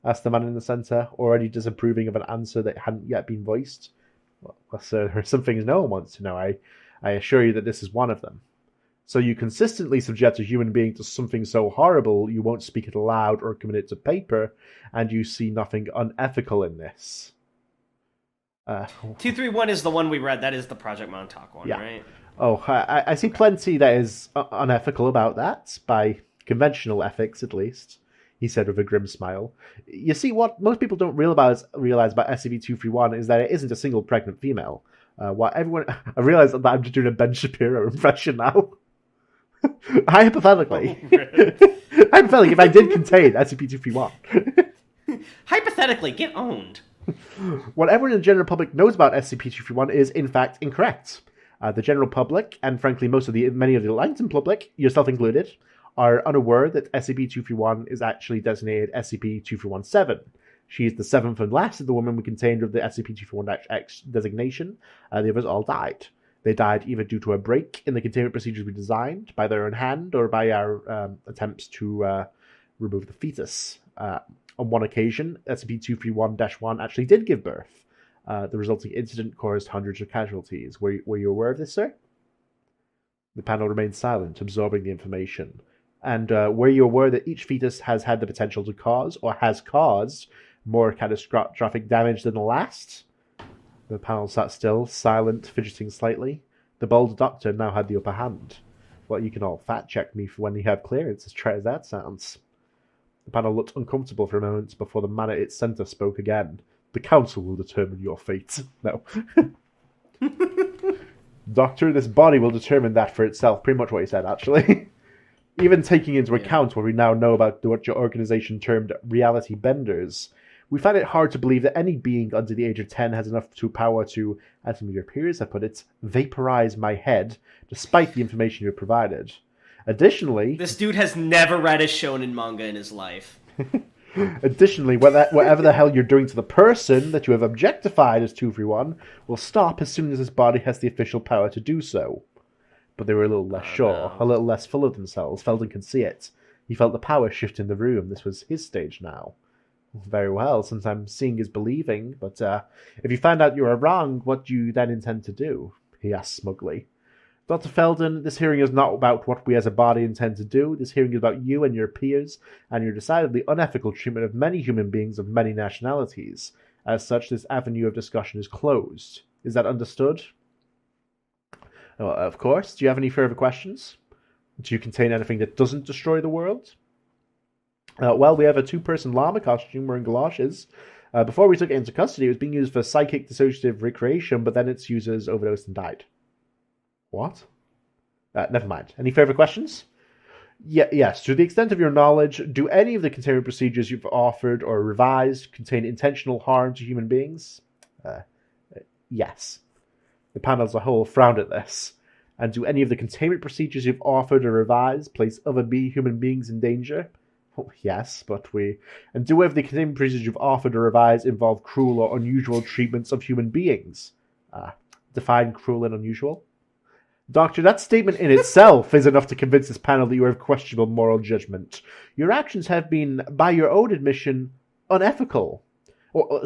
Asked the man in the center, already disapproving of an answer that hadn't yet been voiced. Well, sir, there are some things no one wants to know. I assure you that this is one of them. So you consistently subject a human being to something so horrible you won't speak it aloud or commit it to paper, and you see nothing unethical in this. 231 is the one we read. That is the Project Montauk one, yeah. Right? Oh, I see plenty that is unethical about that, by conventional ethics at least, he said with a grim smile. You see, what most people don't realize about SCP-231 is that it isn't a single pregnant female. I realize that I'm just doing a Ben Shapiro impression now. Hypothetically. Hypothetically, if I did contain SCP-231. Hypothetically, get owned. What everyone in the general public knows about SCP-231 is, in fact, incorrect. The general public, and frankly many of the Langton public, yourself included, are unaware that SCP-231 is actually designated SCP-2317. She is the seventh and last of the women we contained with the SCP-241-X designation. The others all died. They died either due to a break in the containment procedures we designed, by their own hand, or by our attempts to remove the fetus. On one occasion, SCP-231-1 actually did give birth. The resulting incident caused hundreds of casualties. Were you aware of this, sir? The panel remained silent, absorbing the information. And were you aware that each fetus has had the potential to cause, or has caused, more catastrophic damage than the last? The panel sat still, silent, fidgeting slightly. The bold doctor now had the upper hand. Well, you can all fact-check me for when you have clearance, as trite as that sounds. The panel looked uncomfortable for a moment before the man at its centre spoke again. The council will determine your fate. No. Doctor, this body will determine that for itself. Pretty much what he said, actually. Even taking into account what we now know about what your organization termed reality benders, we find it hard to believe that any being under the age of 10 has enough power to, as some of your peers have put it, vaporize my head, despite the information you have provided. Additionally... This dude has never read a shonen manga in his life. Additionally, whatever the hell you're doing to the person that you have objectified as 231 will stop as soon as this body has the official power to do so. But they were a little less sure, a little less full of themselves. Felden can see it. He felt the power shift in the room. This was his stage now. Very well, sometimes seeing is believing, but if you find out you are wrong, what do you then intend to do? He asked smugly. Dr. Felden, this hearing is not about what we as a body intend to do. This hearing is about you and your peers, and your decidedly unethical treatment of many human beings of many nationalities. As such, this avenue of discussion is closed. Is that understood? Well, of course. Do you have any further questions? Do you contain anything that doesn't destroy the world? Well, we have a 2-person llama costume wearing galoshes. Before we took it into custody, it was being used for psychic dissociative recreation, but then its users overdosed and died. What? Never mind. Any further questions? Yes. To the extent of your knowledge, do any of the containment procedures you've offered or revised contain intentional harm to human beings? Yes. The panel as a whole frowned at this. And do any of the containment procedures you've offered or revised place other human beings in danger? Well, yes, but And do any of the containment procedures you've offered or revised involve cruel or unusual treatments of human beings? Define cruel and unusual? Doctor, that statement in itself is enough to convince this panel that you have questionable moral judgment. Your actions have been, by your own admission, unethical.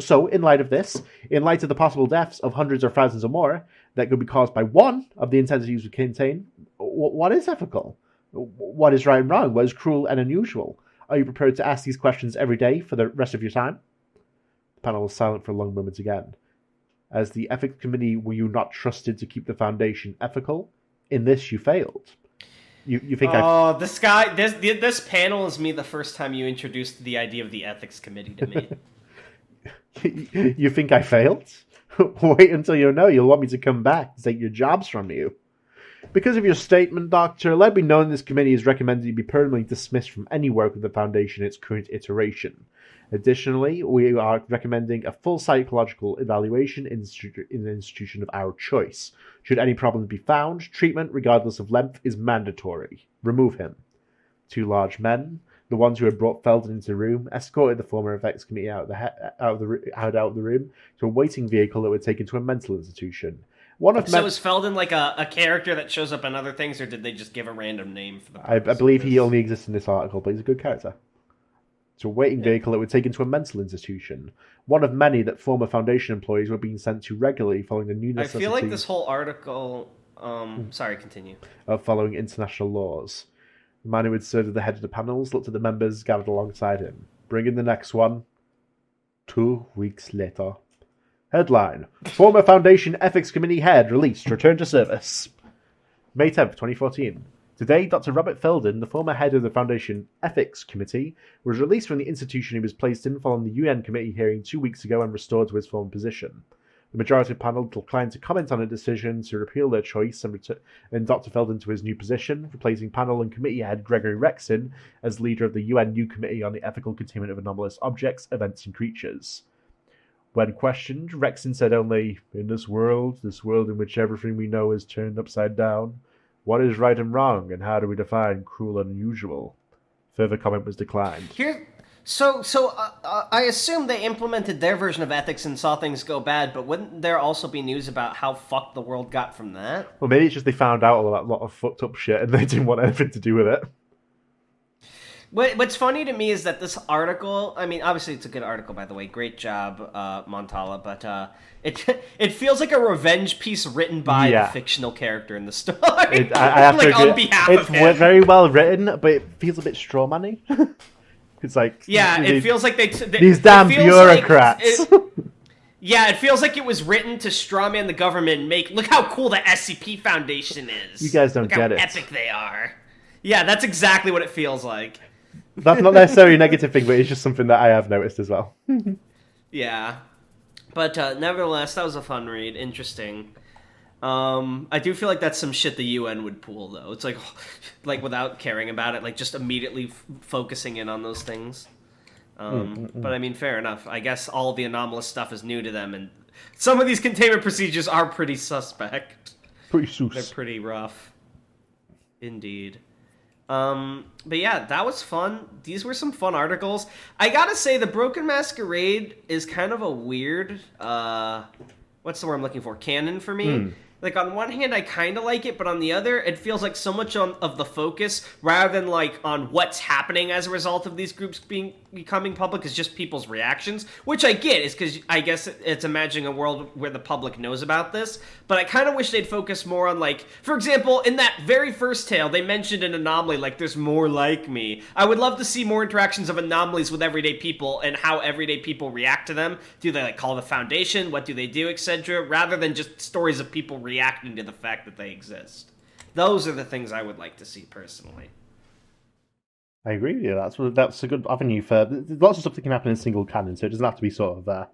So, in light of this, in light of the possible deaths of hundreds or thousands or more that could be caused by one of the entities we contain, what is ethical? What is right and wrong? What is cruel and unusual? Are you prepared to ask these questions every day for the rest of your time? The panel was silent for a long moment again. As the ethics committee, were you not trusted to keep the Foundation ethical? In this, you failed. You think this panel is me the first time you introduced the idea of the ethics committee to me. You think I failed? Wait until you know. You'll want me to come back to take your jobs from you. Because of your statement, Doctor, let me know this committee is recommended you be permanently dismissed from any work of the Foundation in its current iteration. Additionally, we are recommending a full psychological evaluation in an institution of our choice. Should any problems be found, treatment, regardless of length, is mandatory. Remove him. 2 large men, the ones who had brought Felden into the room, escorted the former effects committee out of the room to a waiting vehicle that would take him to a mental institution. So is Felden like a character that shows up in other things, or did they just give a random name for the I believe he only exists in this article, but he's a good character. To a waiting vehicle that would take him to a mental institution. One of many that former Foundation employees were being sent to regularly following the new necessity... I feel like this whole article... Sorry, continue. Following international laws. The man who had served at the head of the panels looked at the members gathered alongside him. Bring in the next one. 2 weeks later. Headline. Former Foundation Ethics Committee head released. Return to service. May 10th, 2014. Today, Dr. Robert Felden, the former head of the Foundation Ethics Committee, was released from the institution he was placed in following the UN committee hearing 2 weeks ago and restored to his former position. The majority panel declined to comment on a decision to repeal their choice and Dr. Felden to his new position, replacing panel and committee head Gregory Rexon as leader of the UN New Committee on the Ethical Containment of Anomalous Objects, Events and Creatures. When questioned, Rexon said only, "In this world in which everything we know is turned upside down, what is right and wrong, and how do we define cruel and unusual?" Further comment was declined. So I assume they implemented their version of ethics and saw things go bad, but wouldn't there also be news about how fucked the world got from that? Well, maybe it's just they found out a lot of fucked up shit and they didn't want anything to do with it. What's funny to me is that this article, I mean, obviously it's a good article, by the way. Great job, Montala, but it feels like a revenge piece written by the fictional character in the story. I have to agree. On behalf of him. It's very well written, but it feels a bit strawman-y. It's like... Yeah, it feels like these damn bureaucrats. It feels like it was written to strawman the government and look how cool the SCP Foundation is. You guys don't get it. How epic they are. Yeah, that's exactly what it feels like. That's not necessarily a negative thing, but it's just something that I have noticed as well. Yeah. But nevertheless, that was a fun read. Interesting. I do feel like that's some shit the UN would pull, though. It's like without caring about it, like just immediately focusing in on those things. But I mean, fair enough. I guess all the anomalous stuff is new to them, and some of these containment procedures are pretty suspect. Pretty sus. They're pretty rough. Indeed. But yeah, that was fun. These were some fun articles. I gotta say, the Broken Masquerade is kind of a weird, what's the word I'm looking for? Canon for me. Like, on one hand, I kind of like it, but on the other, it feels like so much of the focus, rather than, like, on what's happening as a result of these groups becoming public, is just people's reactions, which I get, is because I guess it's imagining a world where the public knows about this, but I kind of wish they'd focus more on, like, for example, in that very first tale, they mentioned an anomaly, like, there's more like me. I would love to see more interactions of anomalies with everyday people, and how everyday people react to them. Do they, like, call the Foundation? What do they do, etc.? Rather than just stories of people reacting to the fact that they exist. Those are the things I would like to see personally. I agree with you. That's a good avenue for lots of stuff that can happen in single canon, so it doesn't have to be sort of.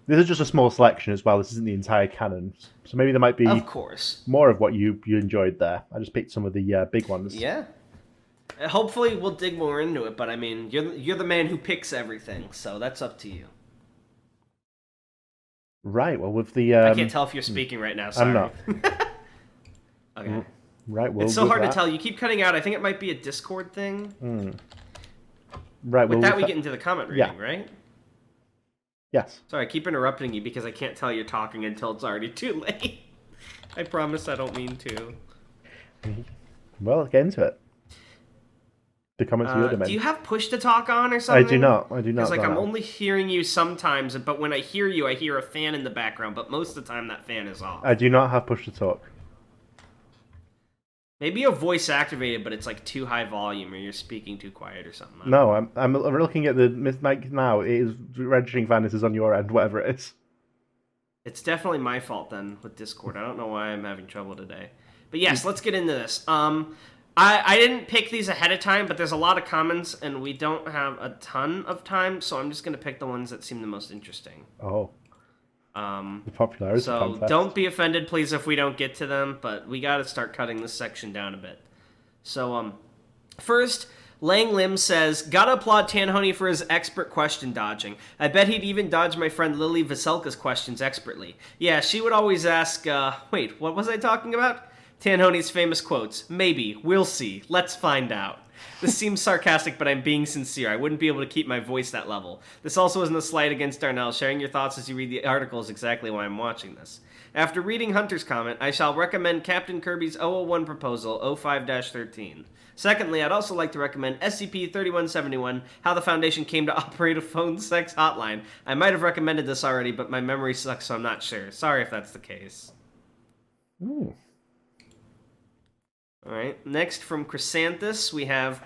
This is just a small selection as well. This isn't the entire canon, so maybe there might be, of course, more of what you enjoyed there. I just picked some of the big ones. Yeah. Hopefully, we'll dig more into it. But I mean, you're the man who picks everything, so that's up to you. Right, well, with the... I can't tell if you're speaking right now, sorry. I'm not. Okay. Right, well, it's so hard to tell. You keep cutting out. I think it might be a Discord thing. Right, with that, we get into the comment reading, right? Yes. Sorry, I keep interrupting you because I can't tell you're talking until it's already too late. I promise I don't mean to. Well, get into it. The comments you do you have push to talk on or something? I do not. Because I'm only hearing you sometimes, but when I hear you, I hear a fan in the background, but most of the time that fan is off. I do not have push to talk. Maybe you're voice activated, but it's like too high volume, or you're speaking too quiet or something. No, I'm looking at the mic now. It is registering vanishes on your end, whatever it is. It's definitely my fault then with Discord. I don't know why I'm having trouble today. But yes, let's get into this. I didn't pick these ahead of time, but there's a lot of comments, and we don't have a ton of time, so I'm just going to pick the ones that seem the most interesting. Oh. The popularity contest. Don't be offended, please, if we don't get to them, but we got to start cutting this section down a bit. So, first, Lang Lim says, gotta applaud Tanhony for his expert question dodging. I bet he'd even dodge my friend Lily Vaselka's questions expertly. Yeah, she would always ask, wait, what was I talking about? Tanhony's famous quotes, maybe, we'll see, let's find out. This seems sarcastic, but I'm being sincere. I wouldn't be able to keep my voice that level. This also isn't a slight against Darnell. Sharing your thoughts as you read the article is exactly why I'm watching this. After reading Hunter's comment, I shall recommend Captain Kirby's 001 proposal, 05-13. Secondly, I'd also like to recommend SCP-3171, How the Foundation Came to Operate a Phone Sex Hotline. I might have recommended this already, but my memory sucks, so I'm not sure. Sorry if that's the case. Ooh. Alright, next from Chrysanthus, we have...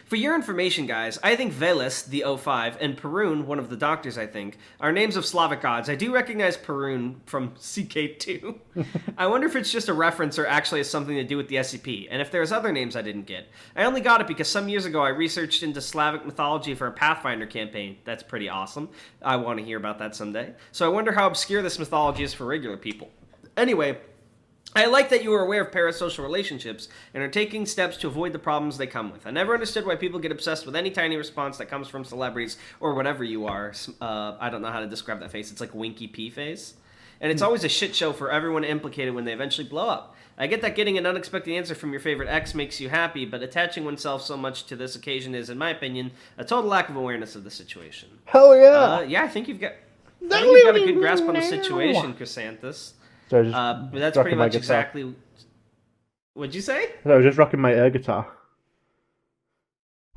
For your information, guys, I think Velis, the 05, and Perun, one of the doctors, I think, are names of Slavic gods. I do recognize Perun from CK2. I wonder if it's just a reference or actually has something to do with the SCP, and if there's other names I didn't get. I only got it because some years ago I researched into Slavic mythology for a Pathfinder campaign. That's pretty awesome. I want to hear about that someday. So I wonder how obscure this mythology is for regular people. Anyway... I like that you are aware of parasocial relationships and are taking steps to avoid the problems they come with. I never understood why people get obsessed with any tiny response that comes from celebrities or whatever you are. I don't know how to describe that face. It's like Winky P face. And it's always a shit show for everyone implicated when they eventually blow up. I get that getting an unexpected answer from your favorite ex makes you happy, but attaching oneself so much to this occasion is, in my opinion, a total lack of awareness of the situation. Hell yeah! Yeah, I think you've got a good grasp on the situation, Chrysanthus. So that's pretty much exactly... What'd you say? No, I was just rocking my air guitar.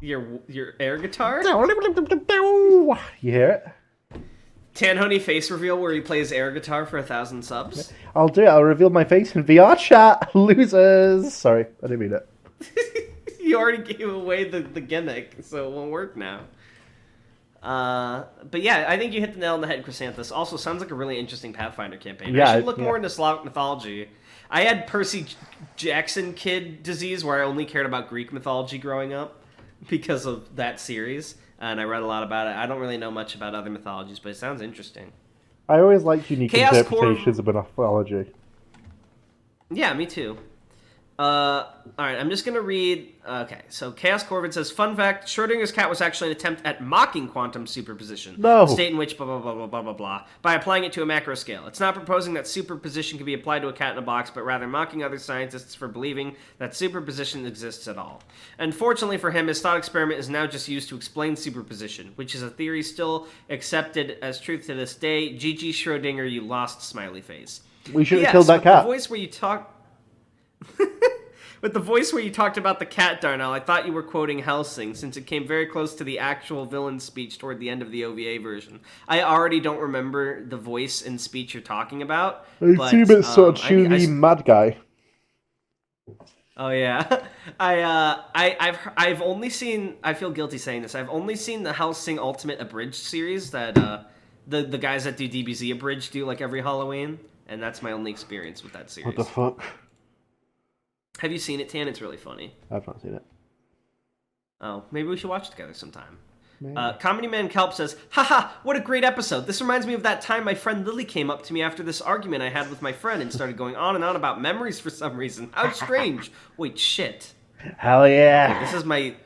Your air guitar? You hear it? Tanhony face reveal where he plays air guitar for 1,000 subs? I'll do it. I'll reveal my face in VR chat. Losers! Sorry, I didn't mean it. You already gave away the gimmick, so it won't work now. But yeah, I think you hit the nail on the head, Chrysanthus. Also, sounds like a really interesting Pathfinder campaign. Yeah, I should look more into Slavic mythology. I had Percy Jackson kid disease where I only cared about Greek mythology growing up because of that series, and I read a lot about it. I don't really know much about other mythologies, but it sounds interesting. I always like unique interpretations of mythology. Yeah, me too. Alright, I'm just gonna read... Okay, so Chaos Corvid says, fun fact, Schrodinger's cat was actually an attempt at mocking quantum superposition. No. A state in which blah, blah, blah, blah, blah, blah, blah, by applying it to a macro scale. It's not proposing that superposition can be applied to a cat in a box, but rather mocking other scientists for believing that superposition exists at all. Unfortunately for him, his thought experiment is now just used to explain superposition, which is a theory still accepted as truth to this day. GG Schrodinger, you lost, smiley face. We should have killed that cat. The voice where you talk... With the voice where you talked about the cat, Darnell, I thought you were quoting Helsing, since it came very close to the actual villain's speech toward the end of the OVA version. I already don't remember the voice and speech you're talking about. I seem it's sort of chewy mad guy. Oh yeah, I've only seen. I feel guilty saying this. I've only seen the Helsing Ultimate Abridged series that the guys that do DBZ Abridged do like every Halloween, and that's my only experience with that series. What the fuck? Have you seen it, Tan? It's really funny. I've not seen it. Oh, maybe we should watch it together sometime. Comedy Man Kelp says, haha, what a great episode. This reminds me of that time my friend Lily came up to me after this argument I had with my friend and started going on and on about memories for some reason. How strange. Wait, shit. Hell yeah. Okay,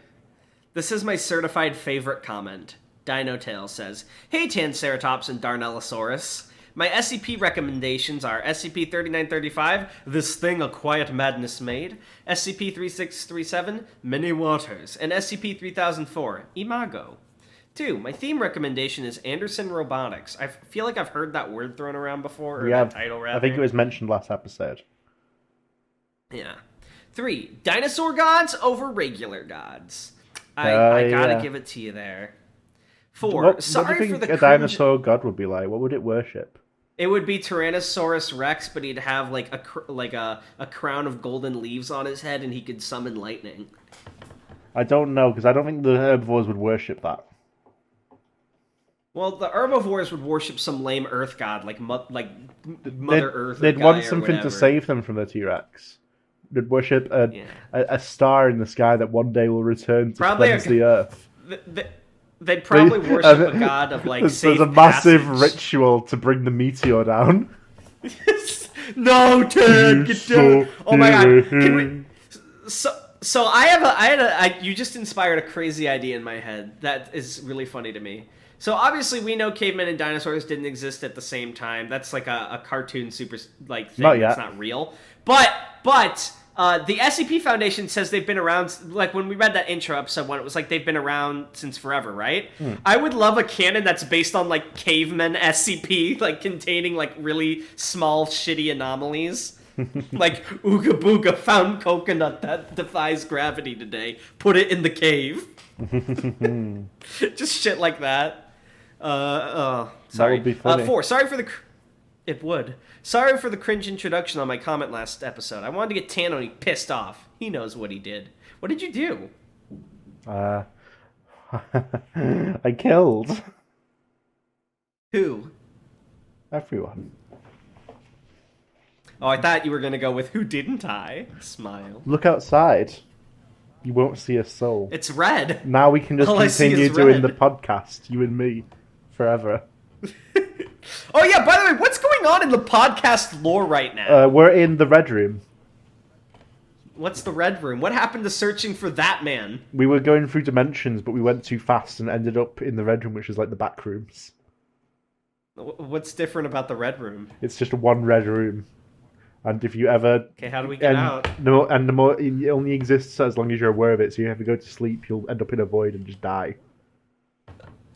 this is my certified favorite comment. Dino Tail says, hey, Tanceratops and Darnellosaurus. My SCP recommendations are SCP-3935, This Thing a Quiet Madness Made, SCP-3637, Many Waters, and SCP-3004, Imago. 2. My theme recommendation is Anderson Robotics. I feel like I've heard that word thrown around before, or that title, rather. I think it was mentioned last episode. Yeah. 3. Dinosaur gods over regular gods. I gotta give it to you there. 4. What do you think a dinosaur god would be like? What would it worship? It would be Tyrannosaurus Rex, but he'd have like a crown of golden leaves on his head, and he could summon lightning. I don't know, because I don't think the herbivores would worship that. Well, the herbivores would worship some lame Earth god, like Mother Earth. They'd want something to save them from the T-Rex. They'd worship a star in the sky that one day will return to cleanse the Earth. They'd probably worship a god of like safe There's a massive passage. ritual to bring the meteor down. No, Ted, get down! Oh my god! Can we... So you just inspired a crazy idea in my head that is really funny to me. So obviously we know cavemen and dinosaurs didn't exist at the same time. That's like a cartoon super like thing that's not real. But the SCP Foundation says they've been around, like when we read that intro episode one, it was like they've been around since forever, right? I would love a canon that's based on like cavemen SCP, like containing like really small shitty anomalies. Like, Ooga Booga found coconut that defies gravity today. Put it in the cave. Just shit like that. Sorry. That would be funny. 4. It would. Sorry for the cringe introduction on my comment last episode. I wanted to get Tanhony pissed off. He knows what he did. What did you do? I killed. Who? Everyone. Oh, I thought you were going to go with who didn't I? Smile. Look outside. You won't see a soul. It's red. Now we can just All continue doing the podcast, you and me, forever. Oh yeah, by the way, what's going on in the podcast lore right now? We're in the Red Room. What's the Red Room? What happened to searching for that man? We were going through dimensions, but we went too fast and ended up in the Red Room, which is like the back rooms. What's different about the Red Room? It's just one red room. And if you ever... Okay, how do we get out? It only exists as long as you're aware of it, so you have to go to sleep, you'll end up in a void and just die.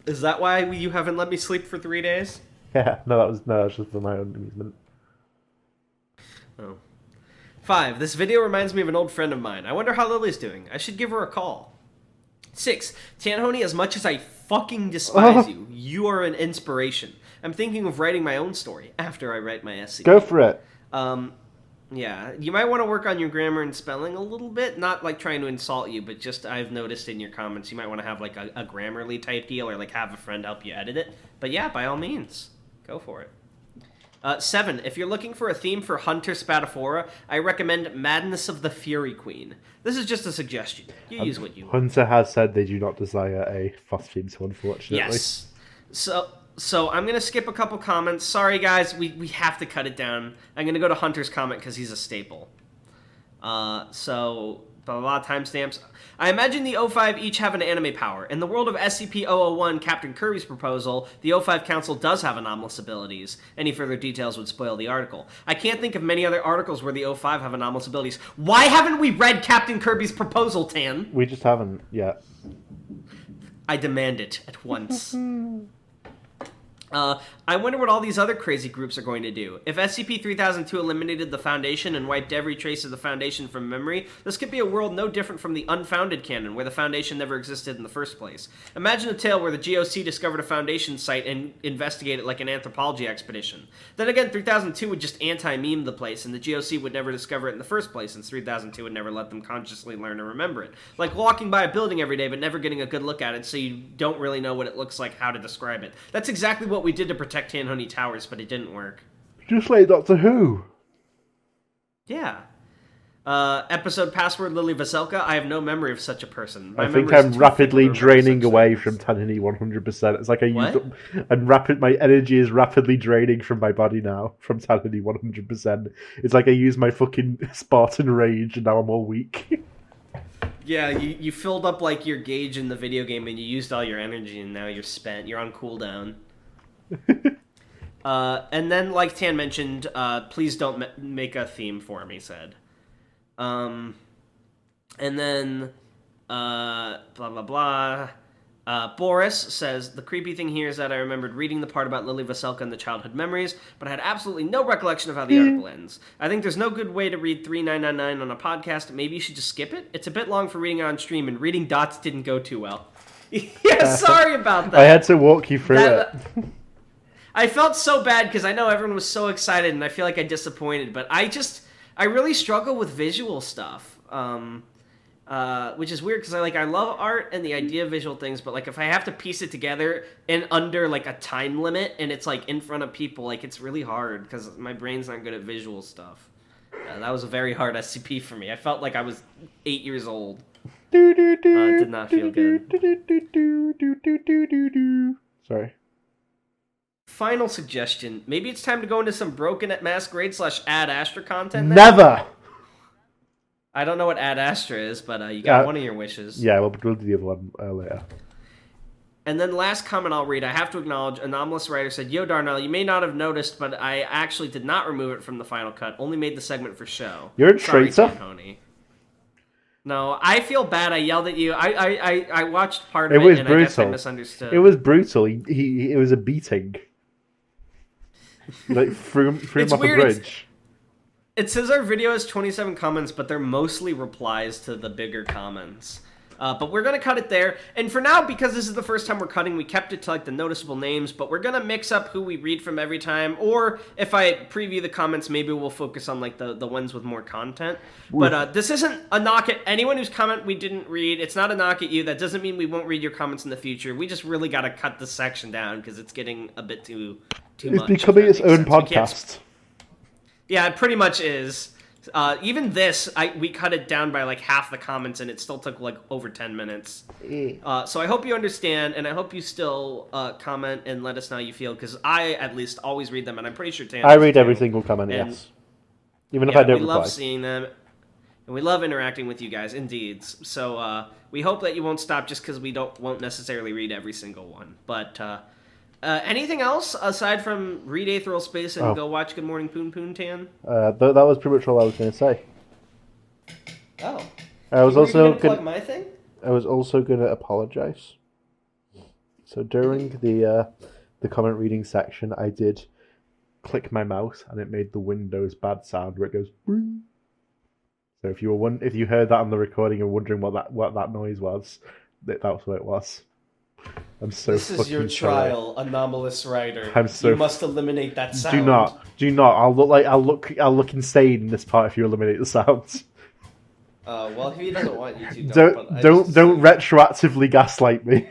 Is that why you haven't let me sleep for 3 days? Yeah, that was just for my own amusement. Oh. 5. This video reminds me of an old friend of mine. I wonder how Lily's doing. I should give her a call. 6. Tanhony, as much as I fucking despise you, you are an inspiration. I'm thinking of writing my own story after I write my SCP. Go for it. Yeah, you might want to work on your grammar and spelling a little bit. Not like trying to insult you, but just I've noticed in your comments you might want to have like a Grammarly type deal or like have a friend help you edit it. But yeah, by all means, go for it. 7. If you're looking for a theme for Hunter Spataphora, I recommend Madness of the Fury Queen. This is just a suggestion. You use what you want. Hunter has said they do not desire a FOSS theme, so unfortunately. Yes. So I'm going to skip a couple comments. Sorry, guys, we have to cut it down. I'm going to go to Hunter's comment because he's a staple. So, blah, blah, blah, timestamps. I imagine the O5 each have an anime power. In the world of SCP-001, Captain Kirby's proposal, the O5 Council does have anomalous abilities. Any further details would spoil the article. I can't think of many other articles where the O5 have anomalous abilities. Why haven't we read Captain Kirby's proposal, Tan? We just haven't yet. I demand it at once. I wonder what all these other crazy groups are going to do. If SCP-3002 eliminated the Foundation and wiped every trace of the Foundation from memory, this could be a world no different from the unfounded canon, where the Foundation never existed in the first place. Imagine a tale where the GOC discovered a Foundation site and investigated it like an anthropology expedition. Then again, 3002 would just anti-meme the place, and the GOC would never discover it in the first place, since 3002 would never let them consciously learn or remember it. Like walking by a building every day but never getting a good look at it, so you don't really know what it looks like, how to describe it. That's exactly what we did to protect Tanhony Towers, but it didn't work. Just like Doctor Who. Yeah. Episode password Lily Vaselka. I have no memory of such a person. I think I'm rapidly draining away from Tanhony 100%. It's like I used up, and my energy is rapidly draining from my body now from Tanhony 100%. It's like I used my fucking Spartan rage and now I'm all weak. Yeah, you filled up like your gauge in the video game and you used all your energy and now you're spent. You're on cooldown. And then, like Tan mentioned, please don't make a theme for me, said. And then, blah, blah, blah. Boris says, the creepy thing here is that I remembered reading the part about Lily Vaselka and the childhood memories, but I had absolutely no recollection of how the article ends. I think there's no good way to read 3999 on a podcast. Maybe you should just skip it? It's a bit long for reading on stream, and reading dots didn't go too well. Yeah, sorry about that. I had to walk you through it. I felt so bad because I know everyone was so excited and I feel like I disappointed, but I really struggle with visual stuff, which is weird because I love art and the idea of visual things, but like if I have to piece it together in under like a time limit and it's like in front of people, like it's really hard because my brain's not good at visual stuff. That was a very hard SCP for me. I felt like I was 8 years old. It did not feel good. Sorry. Final suggestion. Maybe it's time to go into some Broken at Masquerade / Ad Astra content now? Never! I don't know what Ad Astra is, but you got one of your wishes. Yeah, we'll do the other one later. And then last comment I'll read, I have to acknowledge, Anomalous Writer said, Yo, Darnell, you may not have noticed, but I actually did not remove it from the final cut, only made the segment for show. You're a traitor. Tanhony. No, I feel bad. I yelled at you. I watched part of it was and brutal. I guess I misunderstood. It was brutal. It was a beating. Like threw him off a bridge. It says our video has 27 comments, but they're mostly replies to the bigger comments. But we're going to cut it there. And for now, because this is the first time we're cutting, we kept it to like the noticeable names, but we're going to mix up who we read from every time. Or if I preview the comments, maybe we'll focus on like the ones with more content. But this isn't a knock at anyone whose comment we didn't read. It's not a knock at you. That doesn't mean we won't read your comments in the future. We just really got to cut this section down because it's getting a bit too much. It's becoming its own podcast. Yeah, it pretty much is. Even this, we cut it down by like half the comments, and it still took like over 10 minutes. So I hope you understand, and I hope you still comment and let us know how you feel, because I at least always read them, and I'm pretty sure Tan. I read every single comment, yes. Even if I don't reply. We love seeing them, and we love interacting with you guys, indeed. So we hope that you won't stop just because we won't necessarily read every single one. But anything else aside from read Aetheral Space and go watch Good Morning Poon Poon, Tan? That was pretty much all I was going to say. Oh. I was also going to plug my thing? I was also going to apologize. So during the comment reading section, I did click my mouse and it made the Windows bad sound where it goes. Boing. So if you heard that on the recording and wondering what that noise was, that was what it was. I'm so. This is your trial, sorry. Anomalous Writer. You must eliminate that sound. Do not. I'll look insane in this part if you eliminate the sounds. Well, he doesn't want you to. Don't retroactively gaslight me.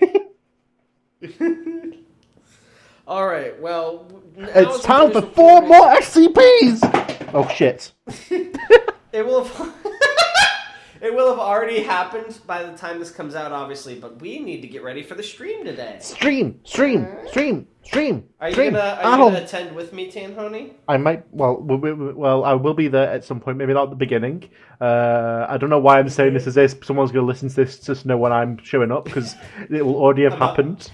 All right. Well, it's time for 4 more SCPs. Oh shit! It will. It will have already happened by the time this comes out, obviously, but we need to get ready for the stream today. Stream. Are you gonna attend with me, Tanhony? I might. Well, I will be there at some point. Maybe not at the beginning. I don't know why I'm saying this as if someone's going to listen to this just to know when I'm showing up because it will already have happened.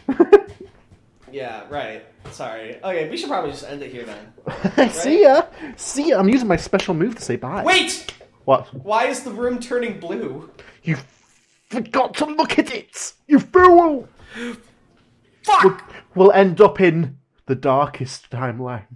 Yeah, right. Sorry. Okay, we should probably just end it here then. Right? See ya. I'm using my special move to say bye. Wait! What? Why is the room turning blue? You forgot to look at it! You fool! Fuck! We'll end up in the darkest timeline.